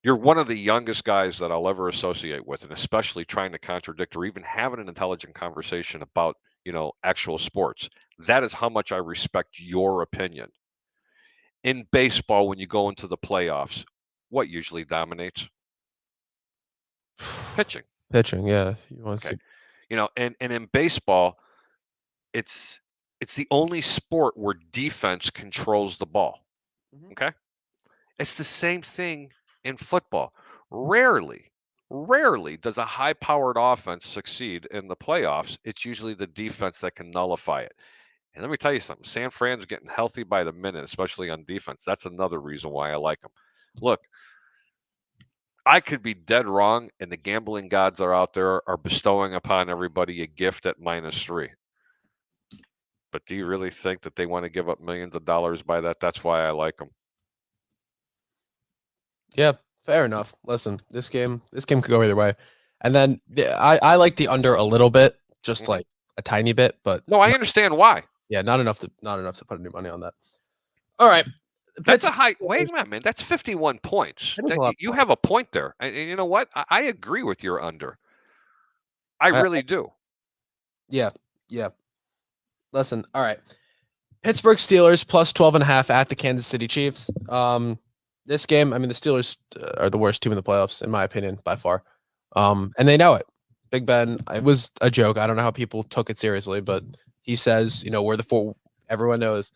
you're one of the youngest guys that I'll ever associate with, and especially trying to contradict or even having an intelligent conversation about, actual sports. That is how much I respect your opinion. In baseball, when you go into the playoffs, what usually dominates? Pitching. Pitching, yeah. You want to see, and in baseball, it's the only sport where defense controls the ball. Okay, it's the same thing in football. Rarely does a high-powered offense succeed in the playoffs. It's usually the defense that can nullify it. And let me tell you something. San Fran's getting healthy by the minute, especially on defense. That's another reason why I like them. Look, I could be dead wrong, and the gambling gods are out there are bestowing upon everybody a gift at -3. But do you really think that they want to give up millions of dollars by that? That's why I like them. Yeah, fair enough. Listen, this game could go either way. And then I like the under a little bit, just like a tiny bit, but no, I understand why. Yeah, not enough to put any money on that. All right. That's a high. Wait a minute, man. That's 51 points. You have a point there. And you know what? I agree with your under. I really do. Yeah. Listen, all right. Pittsburgh Steelers plus 12.5 at the Kansas City Chiefs. This game, I mean, the Steelers are the worst team in the playoffs, in my opinion, by far. And they know it. Big Ben, it was a joke. I don't know how people took it seriously, but he says, we're the four. Everyone knows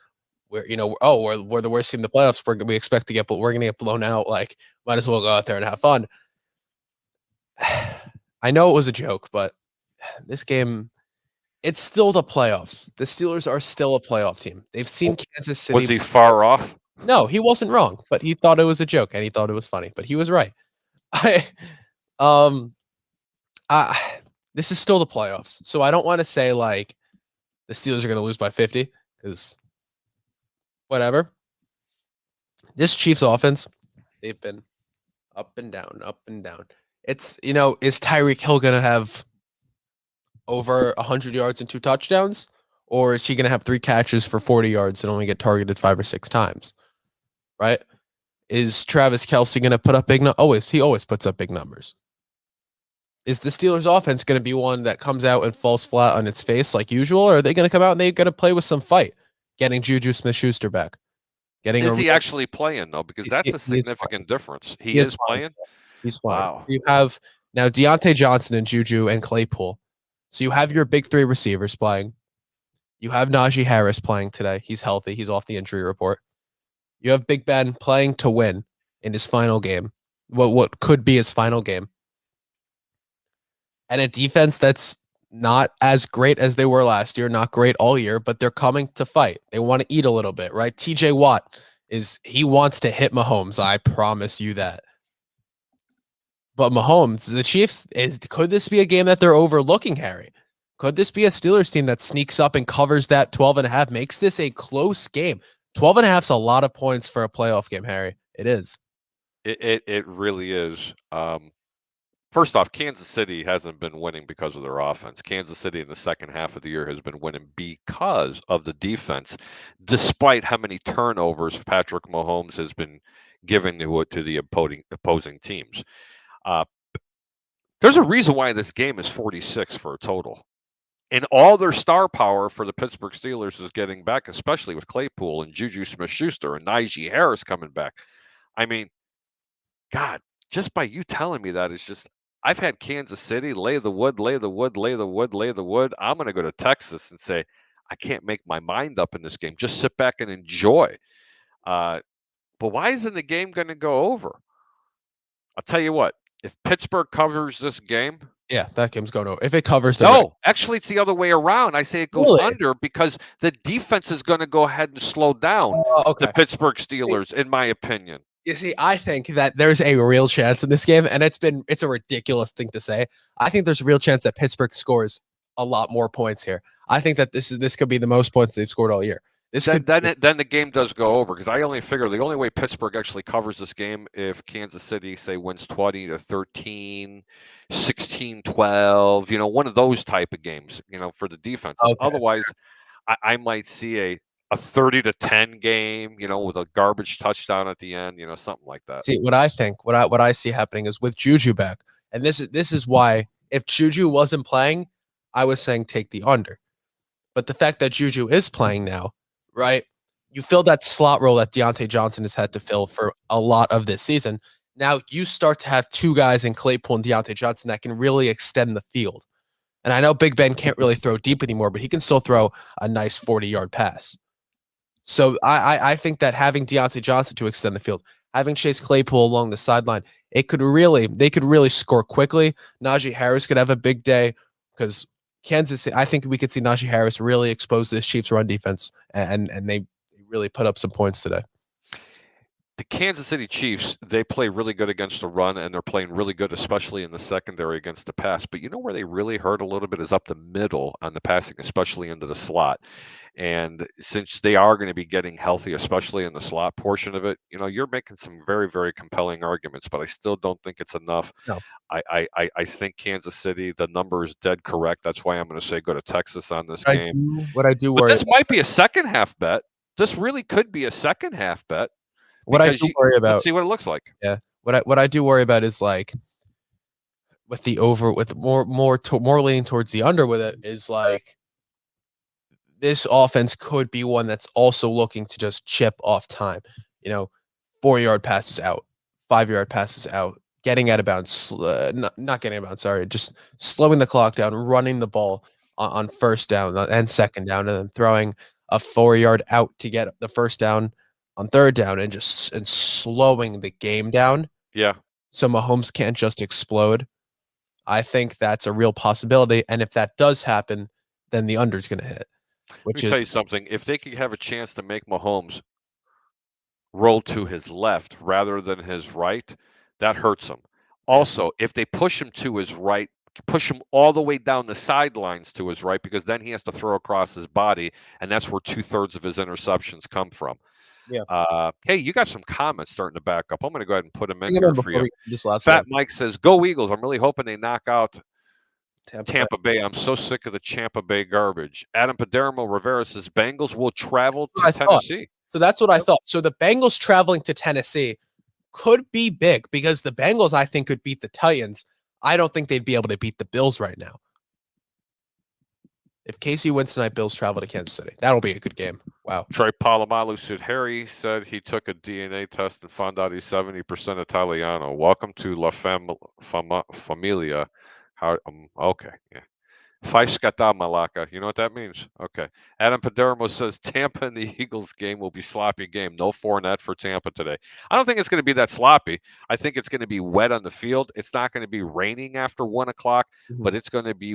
we're the worst team in the playoffs. We expect to we're going to get blown out. Like, might as well go out there and have fun. I know it was a joke, but this game, it's still the playoffs. The Steelers are still a playoff team. They've seen Kansas City. Was he far off? No, he wasn't wrong, but he thought it was a joke and he thought it was funny, but he was right. This is still the playoffs, so I don't want to say like the Steelers are going to lose by 50 because whatever. This Chiefs offense, they've been up and down, up and down. It's is Tyreek Hill going to have over 100 yards and 2 touchdowns, or is he going to have 3 catches for 40 yards and only get targeted 5 or 6 times? Right? Is Travis Kelce going to put up big numbers? He always puts up big numbers. Is the Steelers offense going to be one that comes out and falls flat on its face like usual, or are they going to come out and they're going to play with some fight, getting Juju Smith-Schuster back? Is he actually playing, though? Because that's a significant difference. He is playing? He's playing. Wow. You have now Deontay Johnson and Juju and Claypool. So you have your big 3 receivers playing. You have Najee Harris playing today. He's healthy. He's off the injury report. You have Big Ben playing to win in his final game. What could be his final game. And a defense that's not as great as they were last year, not great all year, but they're coming to fight. They want to eat a little bit, right? TJ Watt he wants to hit Mahomes. I promise you that. But Mahomes, the Chiefs, could this be a game that they're overlooking, Harry? Could this be a Steelers team that sneaks up and covers that 12.5, makes this a close game? 12.5 is a lot of points for a playoff game, Harry. It is. It really is. First off, Kansas City hasn't been winning because of their offense. Kansas City in the second half of the year has been winning because of the defense, despite how many turnovers Patrick Mahomes has been giving to the opposing teams. There's a reason why this game is 46 for a total. And all their star power for the Pittsburgh Steelers is getting back, especially with Claypool and Juju Smith-Schuster and Najee Harris coming back. I mean, God, just by you telling me that, it's just, I've had Kansas City lay the wood. I'm going to go to Texas and say, I can't make my mind up in this game. Just sit back and enjoy. But why isn't the game going to go over? I'll tell you what, if Pittsburgh covers this game. Yeah, that game's going over. If it covers actually, it's the other way around. I say it goes under because the defense is going to go ahead and slow down the Pittsburgh Steelers, in my opinion. You see, I think that there's a real chance in this game, and it's a ridiculous thing to say. I think there's a real chance that Pittsburgh scores a lot more points here. I think that this could be the most points they've scored all year. Then the game does go over, because I only figure the only way Pittsburgh actually covers this game if Kansas City, say, wins 20-13, 16-12, one of those type of games, for the defense. Okay. Otherwise, I might see a 30-10 game, with a garbage touchdown at the end, something like that. See, what I see happening is with Juju back, and this is why if Juju wasn't playing, I was saying take the under. But the fact that Juju is playing now, right? You fill that slot role that Deontay Johnson has had to fill for a lot of this season. Now you start to have 2 guys in Claypool and Deontay Johnson that can really extend the field. And I know Big Ben can't really throw deep anymore, but he can still throw a nice 40-yard pass. So I think that having Deontay Johnson to extend the field, having Chase Claypool along the sideline, they could really score quickly. Najee Harris could have a big day because Kansas City, I think we could see Najee Harris really expose this Chiefs run defense, and they really put up some points today. The Kansas City Chiefs, they play really good against the run, and they're playing really good, especially in the secondary against the pass. But where they really hurt a little bit is up the middle on the passing, especially into the slot. And since they are going to be getting healthy, especially in the slot portion of it, you're making some very, very compelling arguments, but I still don't think it's enough. No. I think Kansas City, the number is dead correct. That's why I'm going to say go to Texas on this game. But this might be a second half bet. This really could be a second half bet. What I do worry about, let's see what it looks like. Yeah. What I do worry about is like with the over, with more leaning towards the under with it, is like this offense could be one that's also looking to just chip off time. 4-yard passes out, 5-yard passes out, getting out of bounds, not getting out of bounds, sorry, just slowing the clock down, running the ball on first down and second down, and then throwing a 4-yard out to get the first down on third down and slowing the game down Yeah. so Mahomes can't just explode. I think that's a real possibility, and if that does happen, then the under is gonna hit, Let which me is tell you something. If they could have a chance to make Mahomes roll to his left rather than his right, that hurts him. Yeah. Also, if they push him to his right, push him all the way down the sidelines to his right, because then he has to throw across his body, and that's where 2/3 of his interceptions come from. Yeah. Hey, you got some comments starting to back up. I'm going to go ahead and put them in Bring 'em here in for before you. we get this last Fat one. Mike says, "Go Eagles! I'm really hoping they knock out Tampa Bay. Tampa Bay. I'm so sick of the Tampa Bay garbage." Adam Padermo Rivera says, "Bengals will travel That's what to I thought. Tennessee." So that's what I Yep. thought. So the Bengals traveling to Tennessee could be big because the Bengals, I think, could beat the Titans. I don't think they'd be able to beat the Bills right now. If KC wins tonight, Bills travel to Kansas City. That'll be a good game. Wow. Troy Polamalu said, "Harry said he took a DNA test and found out he's 70% Italiano. Welcome to La Familia." How? Okay, yeah. Fai scatta Malacca. You know what that means? Okay. Adam Padermo says Tampa and the Eagles game will be sloppy game. No Fournette for Tampa today. I don't think it's going to be that sloppy. I think it's going to be wet on the field. It's not going to be raining after 1 o'clock, but it's going to be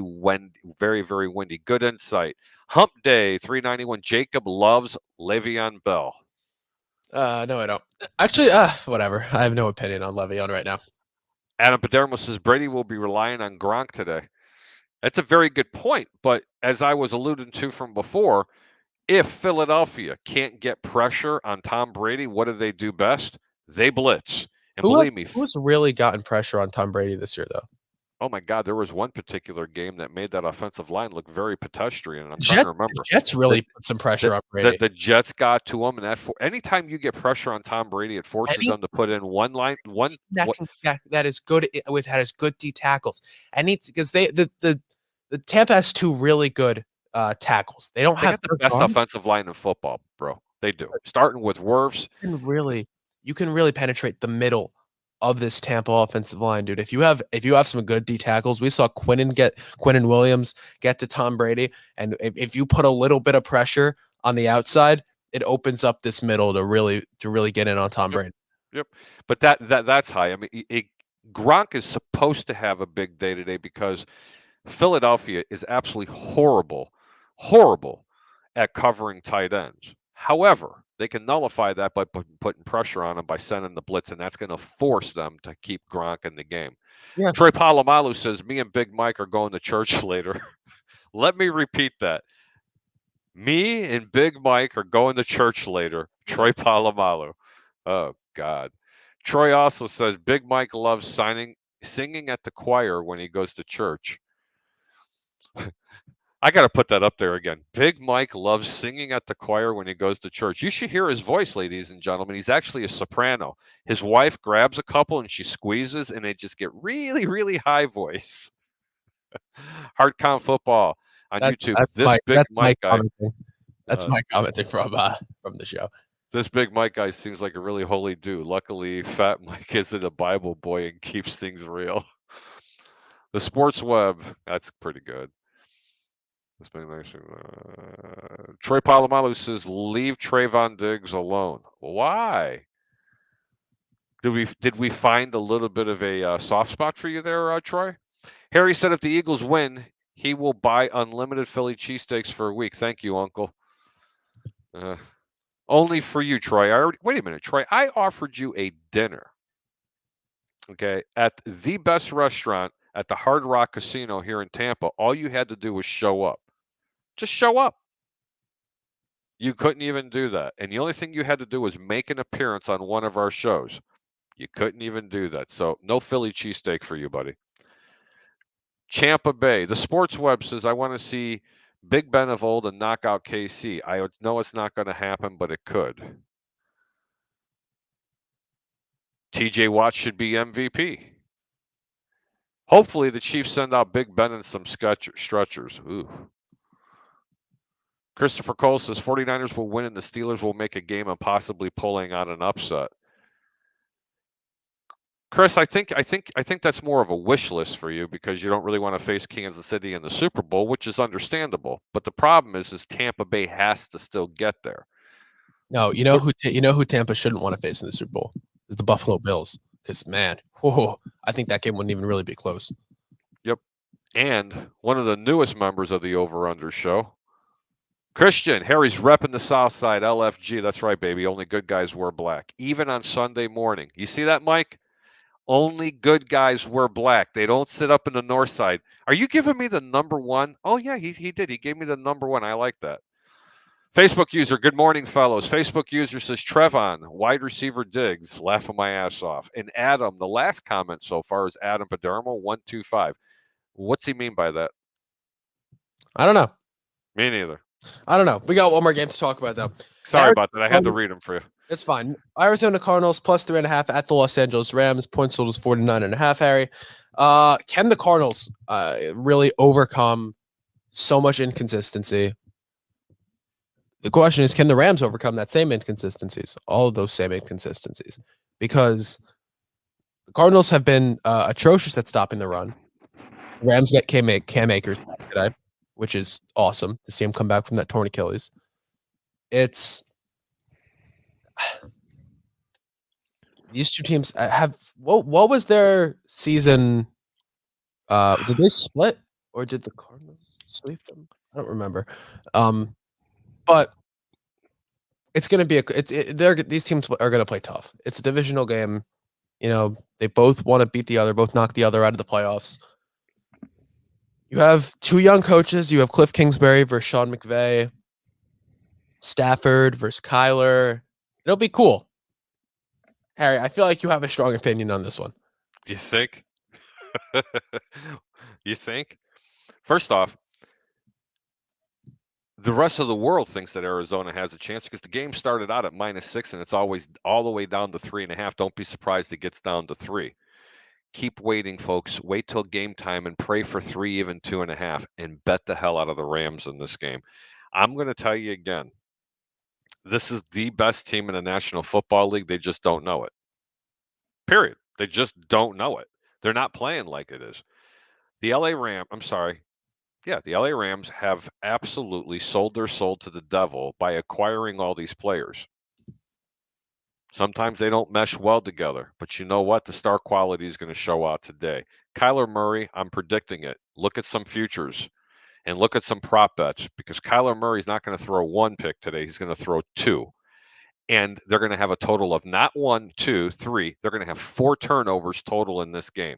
very, very windy. Good insight. Hump Day 391. Jacob loves Le'Veon Bell. No, I don't. Actually, whatever. I have no opinion on Le'Veon right now. Adam Padermo says Brady will be relying on Gronk today. That's a very good point. But as I was alluding to from before, if Philadelphia can't get pressure on Tom Brady, what do they do best? They blitz. And believe me, Who's really gotten pressure on Tom Brady this year, though? oh my God, there was one particular game that made that offensive line look very pedestrian. And I'm trying to remember. Jets really put some pressure on Brady. The Jets got to him, and anytime you get pressure on Tom Brady, it forces them to put in that is good with has good D tackles, and because the Tampa has two really good tackles. They don't They have got the best offensive line in football, bro. They do. Starting with Wirfs. You can really penetrate the middle of this Tampa offensive line, dude. If you have some good D tackles, we saw Quinnen Williams get to Tom Brady, and if you put a little bit of pressure on the outside, it opens up this middle to really get in on Tom Brady. Yep. But that's high. I mean, Gronk is supposed to have a big day today because Philadelphia is absolutely horrible at covering tight ends. However, they can nullify that by putting pressure on them by sending the blitz, and that's going to force them to keep Gronk in the game. Yeah. Troy Polamalu says, "Me and Big Mike are going to church later." Let me repeat that. Me and Big Mike are going to church later. Troy Polamalu. Oh, God. Troy also says, Big Mike loves singing at the choir when he goes to church. I got to put that up there again. Big Mike loves singing at the choir when he goes to church. You should hear his voice, ladies and gentlemen. He's actually a soprano. His wife grabs a couple and she squeezes, and they just get really, really high voice. Hard Count Football on YouTube. That's Mike guy. That's my commenting from the show. This Big Mike guy seems like a really holy dude. Luckily, Fat Mike isn't a Bible boy and keeps things real. The Sports Web, that's pretty good. Troy Polamalu says, "Leave Trayvon Diggs alone." Why? Did we find a little bit of a soft spot for you there, Troy? Harry said, "If the Eagles win, he will buy unlimited Philly cheesesteaks for a week." Thank you, Uncle. Only for you, Troy. Wait a minute, Troy. I offered you a dinner, okay, at the best restaurant at the Hard Rock Casino here in Tampa. All you had to do was show up. Just show up. You couldn't even do that. And the only thing you had to do was make an appearance on one of our shows. You couldn't even do that. So no Philly cheesesteak for you, buddy. Tampa Bay. The Sports Web says, "I want to see Big Ben of old and knock out KC. I know it's not going to happen, but it could." TJ Watt should be MVP. Hopefully the Chiefs send out Big Ben and some stretchers. Ooh. Christopher Cole says 49ers will win and the Steelers will make a game of possibly pulling out an upset. Chris, I think that's more of a wish list for you because you don't really want to face Kansas City in the Super Bowl, which is understandable. But the problem is Tampa Bay has to still get there. No, you know who Tampa shouldn't want to face in the Super Bowl is the Buffalo Bills. Because man, I think that game wouldn't even really be close. Yep. And one of the newest members of the Over Under show, Christian, Harry's repping the South Side, LFG. That's right, baby. Only good guys wear black, even on Sunday morning. You see that, Mike? Only good guys wear black. They don't sit up in the North Side. Are you giving me the number one? Oh yeah, he did. He gave me the number one. I like that. Facebook user, good morning, fellows. Facebook user says Trevon, wide receiver Diggs, laughing my ass off. And Adam, the last comment so far is Adam Padermo, 125. What's he mean by that? I don't know. Me neither. I don't know. We got one more game to talk about, though. Sorry about that. I had to read them for you. It's fine. Arizona Cardinals plus 3.5 at the Los Angeles Rams. Points total is 49.5, Harry. Can the Cardinals really overcome so much inconsistency? The question is, can the Rams overcome that same inconsistencies? All of those same inconsistencies. Because the Cardinals have been atrocious at stopping the run. The Rams get Cam Akers back today, which is awesome to see him come back from that torn Achilles. It's these two teams have what was their season? Did they split or did the Cardinals sweep them? I don't remember. But it's going to be these teams are going to play tough. It's a divisional game. You know, they both want to beat the other, both knock the other out of the playoffs. You have two young coaches. You have Cliff Kingsbury versus Sean McVay, Stafford versus Kyler. It'll be cool. Harry, I feel like you have a strong opinion on this one. You think? You think? First off, the rest of the world thinks that Arizona has a chance because the game started out at -6 and it's always all the way down to 3.5. Don't be surprised it gets down to 3. Keep waiting, folks. Wait till game time and pray for 3, even 2.5, and bet the hell out of the Rams in this game. I'm going to tell you again, this is the best team in the National Football League. They just don't know it. Period. They just don't know it. They're not playing like it is. The LA Rams have absolutely sold their soul to the devil by acquiring all these players. Sometimes they don't mesh well together, but you know what? The star quality is going to show out today. Kyler Murray, I'm predicting it. Look at some futures and look at some prop bets because Kyler Murray's not going to throw 1 pick today. He's going to throw 2. And they're going to have a total of not 1, 2, 3. They're going to have 4 turnovers total in this game.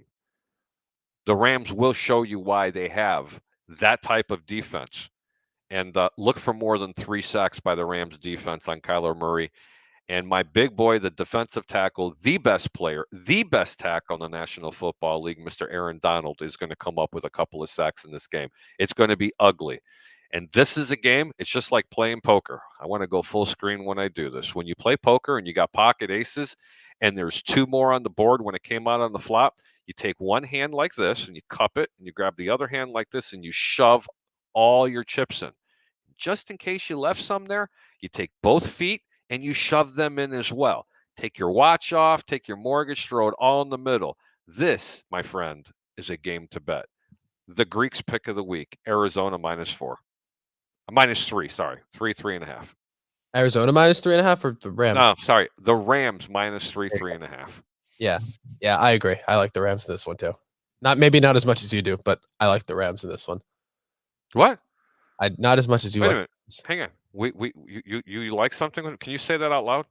The Rams will show you why they have that type of defense. And look for more than 3 sacks by the Rams defense on Kyler Murray. And my big boy, the defensive tackle, the best player, the best tackle in the National Football League, Mr. Aaron Donald, is going to come up with a couple of sacks in this game. It's going to be ugly. And this is a game, it's just like playing poker. I want to go full screen when I do this. When you play poker and you got pocket aces and there's 2 more on the board when it came out on the flop, you take one hand like this and you cup it and you grab the other hand like this and you shove all your chips in. Just in case you left some there, you take both feet and you shove them in as well. Take your watch off, take your mortgage, throw it all in the middle. This, my friend, is a game to bet. The Greeks pick of the week, Arizona -4. -3, sorry. 3.5. Arizona -3.5 or the Rams? No, sorry. The Rams -3, 3.5. Yeah, I agree. I like the Rams in this one too. Maybe not as much as you do, but I like the Rams in this one. What? Not as much as you. Wait a like. minute. Hang on. You like something? Can you say that out loud?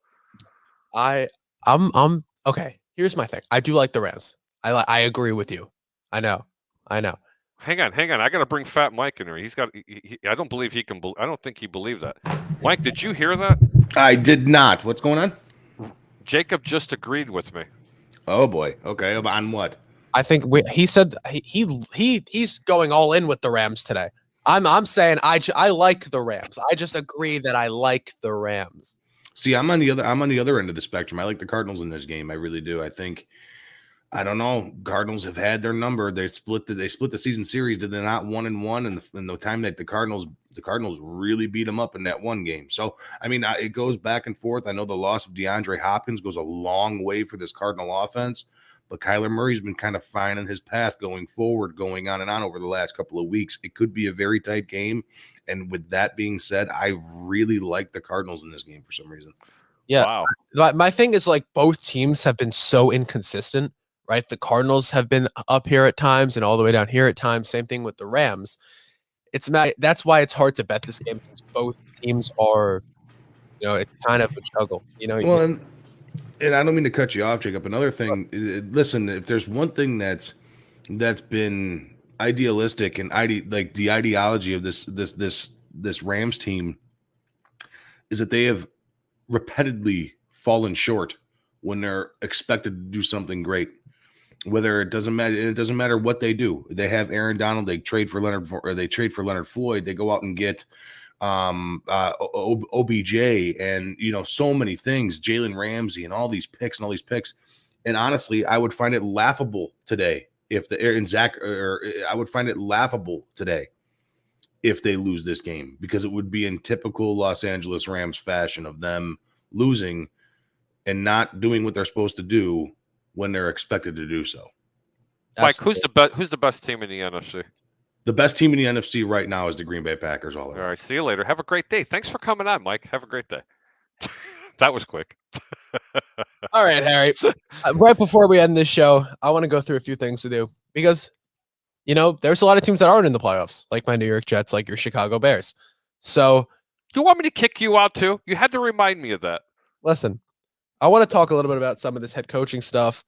I'm okay. Here's my thing. I do like the Rams. I agree with you. I know. Hang on. I got to bring Fat Mike in here. He's got. I don't believe he can. I don't think he believed that. Mike, did you hear that? I did not. What's going on? Jacob just agreed with me. Oh boy. Okay. On what? I think he said he's going all in with the Rams today. I'm saying I like the Rams. I just agree that I like the Rams. See, I'm on the other end of the spectrum. I like the Cardinals in this game. I really do. I don't know. Cardinals have had their number. They split the season series. Did they not 1-1? And the time that the Cardinals really beat them up in that one game. So I mean, it goes back and forth. I know the loss of DeAndre Hopkins goes a long way for this Cardinal offense, but Kyler Murray's been kind of finding his path going forward, going on and on over the last couple of weeks. It could be a very tight game. And with that being said, I really like the Cardinals in this game for some reason. Yeah. Wow. My thing is, like, both teams have been so inconsistent, right? The Cardinals have been up here at times and all the way down here at times. Same thing with the Rams. That's why it's hard to bet this game, since both teams are, it's kind of a juggle. Well, and I don't mean to cut you off, Jacob. Another thing, listen, if there's one thing that's been idealistic and like the ideology of this Rams team is that they have repeatedly fallen short when they're expected to do something great. Whether it doesn't matter what they do. They have Aaron Donald, they trade for Leonard Floyd, they go out and get OBJ and so many things, Jalen Ramsey and all these picks. And honestly, I would find it laughable today if I would find it laughable today if they lose this game, because it would be in typical Los Angeles Rams fashion of them losing and not doing what they're supposed to do when they're expected to do so. Mike, who's the best team in the NFC? The best team in the NFC right now is the Green Bay Packers. All right, see you later. Have a great day. Thanks for coming on, Mike. Have a great day. That was quick. All right, Harry. Right before we end this show, I want to go through a few things with you, because there's a lot of teams that aren't in the playoffs, like my New York Jets, like your Chicago Bears. So, you want me to kick you out too? You had to remind me of that. Listen, I want to talk a little bit about some of this head coaching stuff,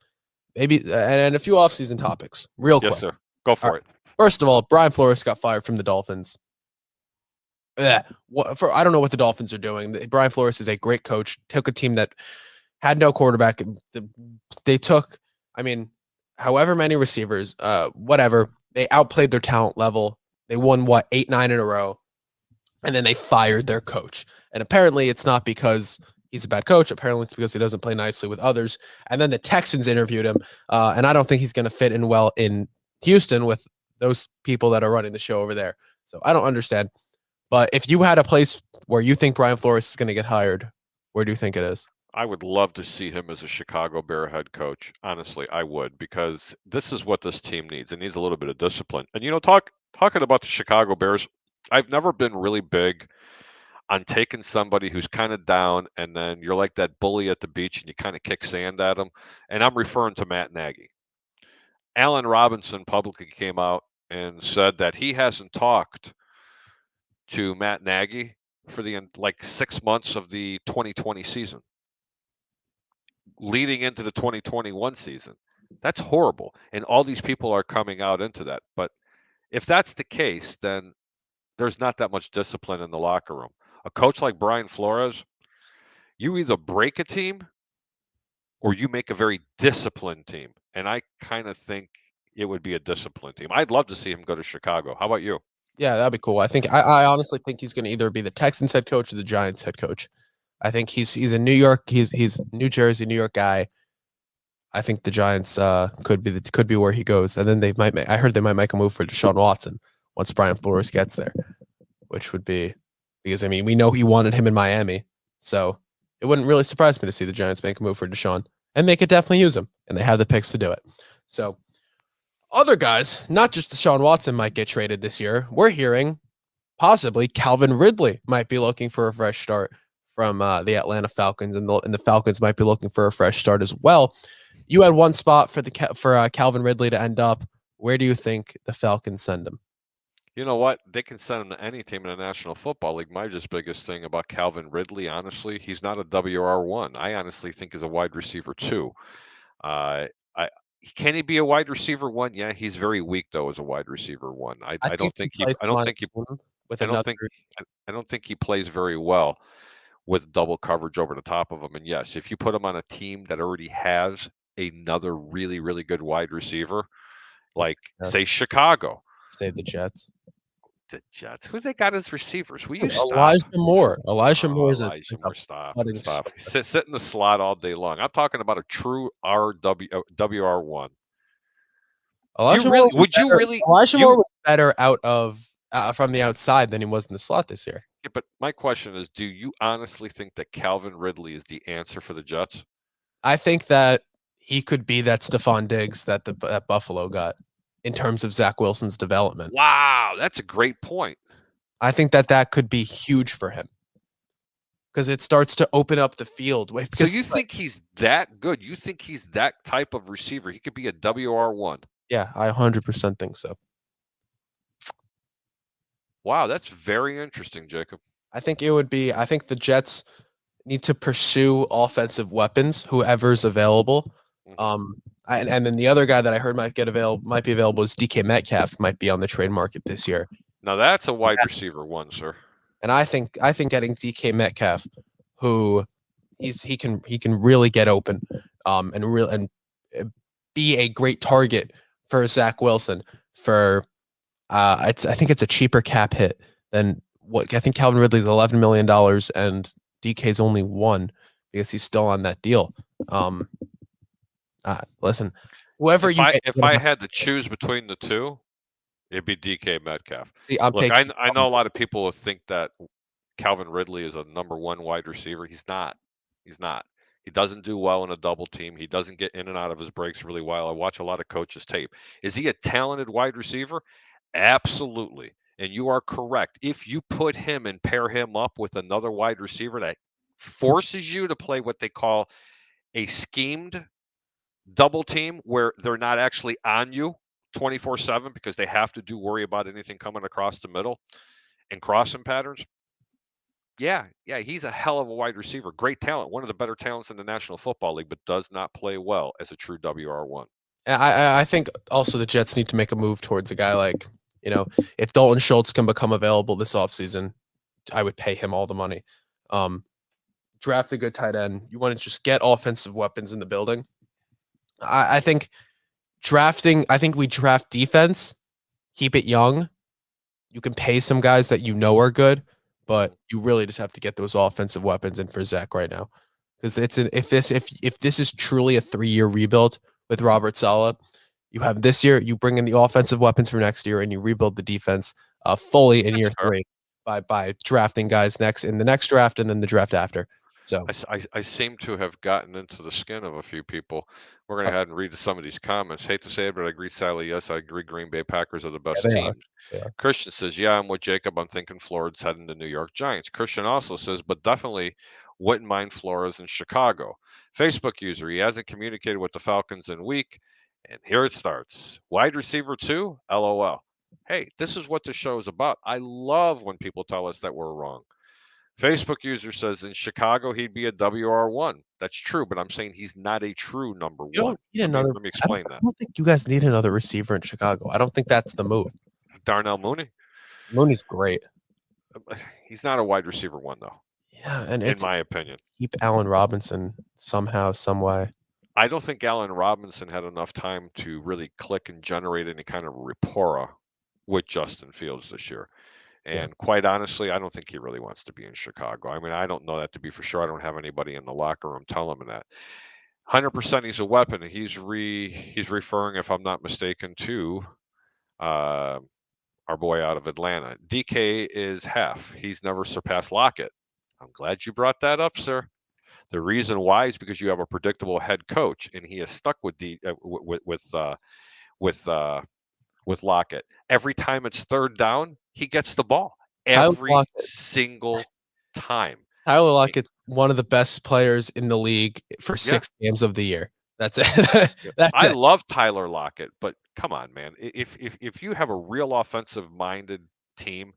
maybe, and a few offseason topics, real quick. Yes, sir. Go for it. First of all, Brian Flores got fired from the Dolphins. I don't know what the Dolphins are doing. Brian Flores is a great coach. Took a team that had no quarterback. They took, however many receivers, whatever. They outplayed their talent level. They won 8-9 in a row, and then they fired their coach. And apparently, it's not because he's a bad coach. Apparently, it's because he doesn't play nicely with others. And then the Texans interviewed him, and I don't think he's going to fit in well in Houston with those people that are running the show over there. So I don't understand. But if you had a place where you think Brian Flores is going to get hired, where do you think it is? I would love to see him as a Chicago Bear head coach. Honestly, I would, because this is what this team needs. It needs a little bit of discipline. And talking about the Chicago Bears, I've never been really big on taking somebody who's kind of down, and then you're like that bully at the beach and you kind of kick sand at them. And I'm referring to Matt Nagy. Allen Robinson publicly came out and said that he hasn't talked to Matt Nagy for the 6 months of the 2020 season, leading into the 2021 season. That's horrible. And all these people are coming out into that. But if that's the case, then there's not that much discipline in the locker room. A coach like Brian Flores, you either break a team or you make a very disciplined team. And I kind of think it would be a disciplined team. I'd love to see him go to Chicago. How about you? Yeah, that'd be cool. I honestly think he's going to either be the Texans head coach or the Giants head coach. I think he's in New York. He's New Jersey, New York guy. I think the Giants could be where he goes, and then I heard they might make a move for Deshaun Watson once Brian Flores gets there, which would be, because we know he wanted him in Miami, so it wouldn't really surprise me to see the Giants make a move for Deshaun, and they could definitely use him, and they have the picks to do it. So other guys, not just Deshaun Watson, might get traded this year. We're hearing possibly Calvin Ridley might be looking for a fresh start from the Atlanta Falcons, and the Falcons might be looking for a fresh start as well. You had one spot for Calvin Ridley to end up. Where do you think the Falcons send him? You know what? They can send him to any team in the National Football League. My biggest thing about Calvin Ridley, honestly, he's not a WR1. I honestly think he's a wide receiver 2. Can he be a wide receiver 1? Yeah, he's very weak though as a wide receiver 1. I don't think he plays very well with double coverage over the top of him. And yes, if you put him on a team that already has another really, really good wide receiver, like say Chicago, say the Jets. The Jets. Who they got as receivers? Will you stop? Elijah Moore. Elijah Moore is Stop. Sit in the slot all day long. I'm talking about a true WR1. Elijah Moore was better out of from the outside than he was in the slot this year. Yeah, but my question is, do you honestly think that Calvin Ridley is the answer for the Jets? I think that he could be that Stephon Diggs that that Buffalo got in terms of Zach Wilson's development. Wow, that's a great point. I think that could be huge for him because it starts to open up the field. So you think he's that good? You think he's that type of receiver? He could be a WR1. Yeah, I 100% think so. Wow, that's very interesting, Jacob. I think the Jets need to pursue offensive weapons, whoever's available. And then the other guy that I heard might be available is DK Metcalf, might be on the trade market this year. Now that's a wide receiver one, sir. And I think getting DK Metcalf, who he can really get open, and be a great target for Zach Wilson for I think it's a cheaper cap hit than what I think Calvin Ridley's $11 million and DK's only $1 million because he's still on that deal. Listen, whoever if I had to choose between the two, it'd be DK Metcalf. Look, I know a lot of people will think that Calvin Ridley is a number 1 wide receiver. He's not. He's not. He doesn't do well in a double team. He doesn't get in and out of his breaks really well. I watch a lot of coaches' tape. Is he a talented wide receiver? Absolutely. And you are correct. If you put him and pair him up with another wide receiver that forces you to play what they call a schemed double team where they're not actually on you 24/7 because they have to worry about anything coming across the middle and crossing patterns. Yeah, he's a hell of a wide receiver. Great talent. One of the better talents in the National Football League, but does not play well as a true WR1. I think also the Jets need to make a move towards a guy like, if Dalton Schultz can become available this offseason, I would pay him all the money. Draft a good tight end. You want to just get offensive weapons in the building. I think we draft defense, keep it young. You can pay some guys that are good, but you really just have to get those offensive weapons in for Zach right now. Because if this is truly a 3-year rebuild with Robert Saleh, you have this year, you bring in the offensive weapons for next year, and you rebuild the defense fully in year 3 by drafting guys in the next draft and then the draft after. So I seem to have gotten into the skin of a few people. We're going to go ahead and read some of these comments. Hate to say it, but I agree, Sally. Yes, I agree. Green Bay Packers are the best team. Christian says, yeah, I'm with Jacob. I'm thinking Florida's heading to New York Giants. Christian also says, but definitely wouldn't mind Flores in Chicago. Facebook user, he hasn't communicated with the Falcons in week. And here it starts. Wide receiver 2, LOL. Hey, this is what the show is about. I love when people tell us that we're wrong. Facebook user says in Chicago he'd be a WR1. That's true, but I'm saying he's not a true number 1. Let me explain that. I don't think you guys need another receiver in Chicago. I don't think that's the move. Darnell Mooney? Mooney's great. He's not a wide receiver 1 though. Yeah, and in my opinion. Keep Allen Robinson somehow, some way. I don't think Allen Robinson had enough time to really click and generate any kind of rapport with Justin Fields this year. And quite honestly, I don't think he really wants to be in Chicago. I mean, I don't know that to be for sure. I don't have anybody in the locker room telling him that. 100% he's a weapon. He's referring, if I'm not mistaken, to our boy out of Atlanta. DK is half. He's never surpassed Lockett. I'm glad you brought that up, sir. The reason why is because you have a predictable head coach, and he is stuck with Lockett. Every time it's third down, he gets the ball every single time. Tyler Lockett's one of the best players in the league for 6 games of the year. That's it. I love Tyler Lockett, but come on, man. If you have a real offensive minded team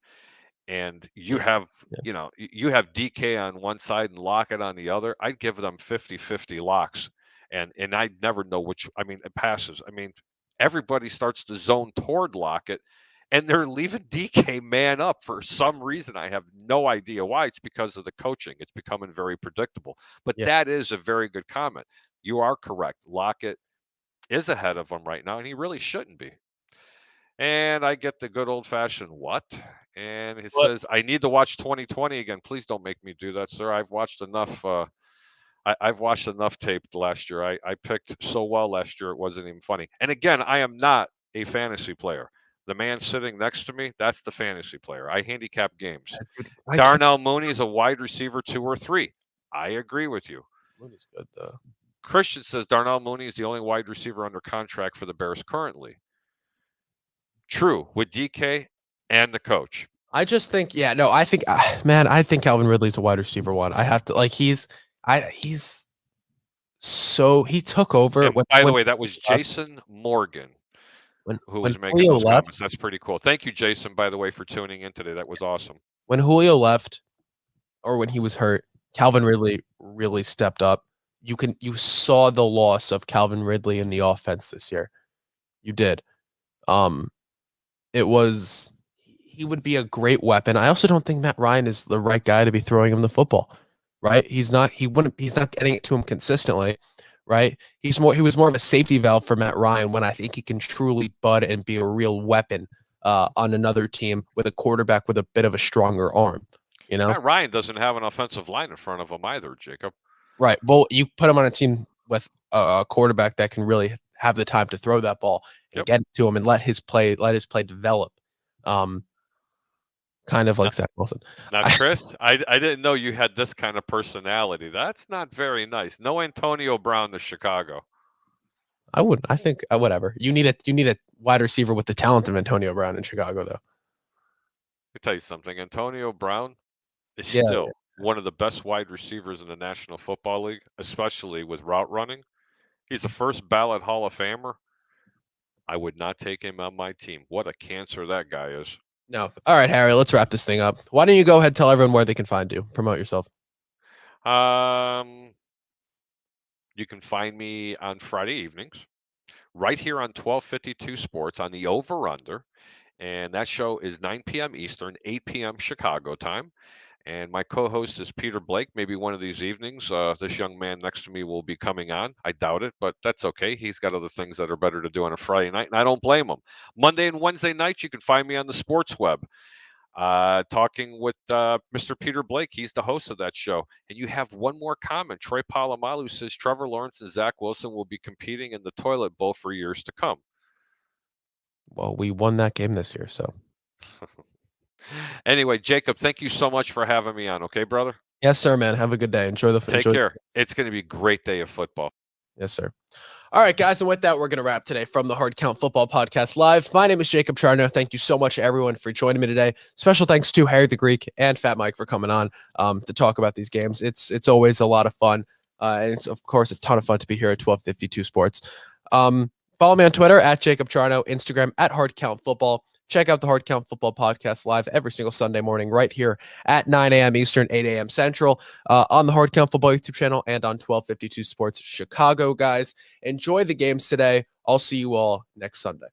and you have DK on one side and Lockett on the other, I'd give them 50-50 locks. And I'd never know it passes. I mean, everybody starts to zone toward Lockett, and they're leaving DK man up for some reason. I have no idea why. It's because of the coaching. It's becoming very predictable. But that is a very good comment. You are correct. Lockett is ahead of him right now, and he really shouldn't be. And I get the good old-fashioned what? And he says, I need to watch 2020 again. Please don't make me do that, sir. I've watched enough I've watched enough tape last year. I picked so well last year, it wasn't even funny. And again, I am not a fantasy player. The man sitting next to me, that's the fantasy player. I handicap games. Darnell Mooney is a wide receiver 2 or 3. I agree with you. Mooney's good, though. Christian says Darnell Mooney is the only wide receiver under contract for the Bears currently. True, with DK and the coach. I just think, I think, man, I think Calvin Ridley's a wide receiver one. I have to like, he's so he took over. And by the way, that was Jason Morgan who when was making Julio those left. comments. That's pretty cool. Thank you, Jason, by the way, for tuning in today. That was awesome. When Julio left, or when he was hurt, Calvin Ridley really stepped up. You saw the loss of Calvin Ridley in the offense this year. You did. He would be a great weapon. I also don't think Matt Ryan is the right guy to be throwing him the football. Right? He's not getting it to him consistently. Right? He was more of a safety valve for Matt Ryan when I think he can truly bud and be a real weapon on another team with a quarterback with a bit of a stronger arm. You know? Matt Ryan doesn't have an offensive line in front of him either, Jacob. Right. Well, you put him on a team with a quarterback that can really have the time to throw that ball and get it to him and let his play develop. Kind of like Zach Wilson. Now, Chris, I didn't know you had this kind of personality. That's not very nice. No Antonio Brown to Chicago. I wouldn't. I think whatever. You need a wide receiver with the talent of Antonio Brown in Chicago, though. Let me tell you something. Antonio Brown is still one of the best wide receivers in the National Football League, especially with route running. He's a first ballot Hall of Famer. I would not take him on my team. What a cancer that guy is. No. All right, Harry, let's wrap this thing up. Why don't you go ahead and tell everyone where they can find you? Promote yourself. You can find me on Friday evenings right here on 1252 Sports on the Over-Under. And that show is 9 p.m. Eastern, 8 p.m. Chicago time. And my co-host is Peter Blake. Maybe one of these evenings, this young man next to me will be coming on. I doubt it, but that's okay. He's got other things that are better to do on a Friday night, and I don't blame him. Monday and Wednesday nights, you can find me on the Sports Web, talking with Mr. Peter Blake. He's the host of that show. And you have one more comment. Troy Polamalu says Trevor Lawrence and Zach Wilson will be competing in the toilet bowl for years to come. Well, we won that game this year, so. Anyway, Jacob, thank you so much for having me on. Okay, brother? Yes, sir, man. Have a good day. Take care. It's going to be a great day of football. Yes, sir. All right, guys. And with that, we're going to wrap today from the Hard Count Football Podcast Live. My name is Jacob Charnow. Thank you so much, everyone, for joining me today. Special thanks to Harry the Greek and Fat Mike for coming on to talk about these games. It's always a lot of fun. And it's, of course, a ton of fun to be here at 1252 Sports. Follow me on Twitter at Jacob Charnow, Instagram at Hard Count Football. Check out the Hard Count Football Podcast live every single Sunday morning right here at 9 a.m. Eastern, 8 a.m. Central on the Hard Count Football YouTube channel and on 1252 Sports Chicago, guys. Enjoy the games today. I'll see you all next Sunday.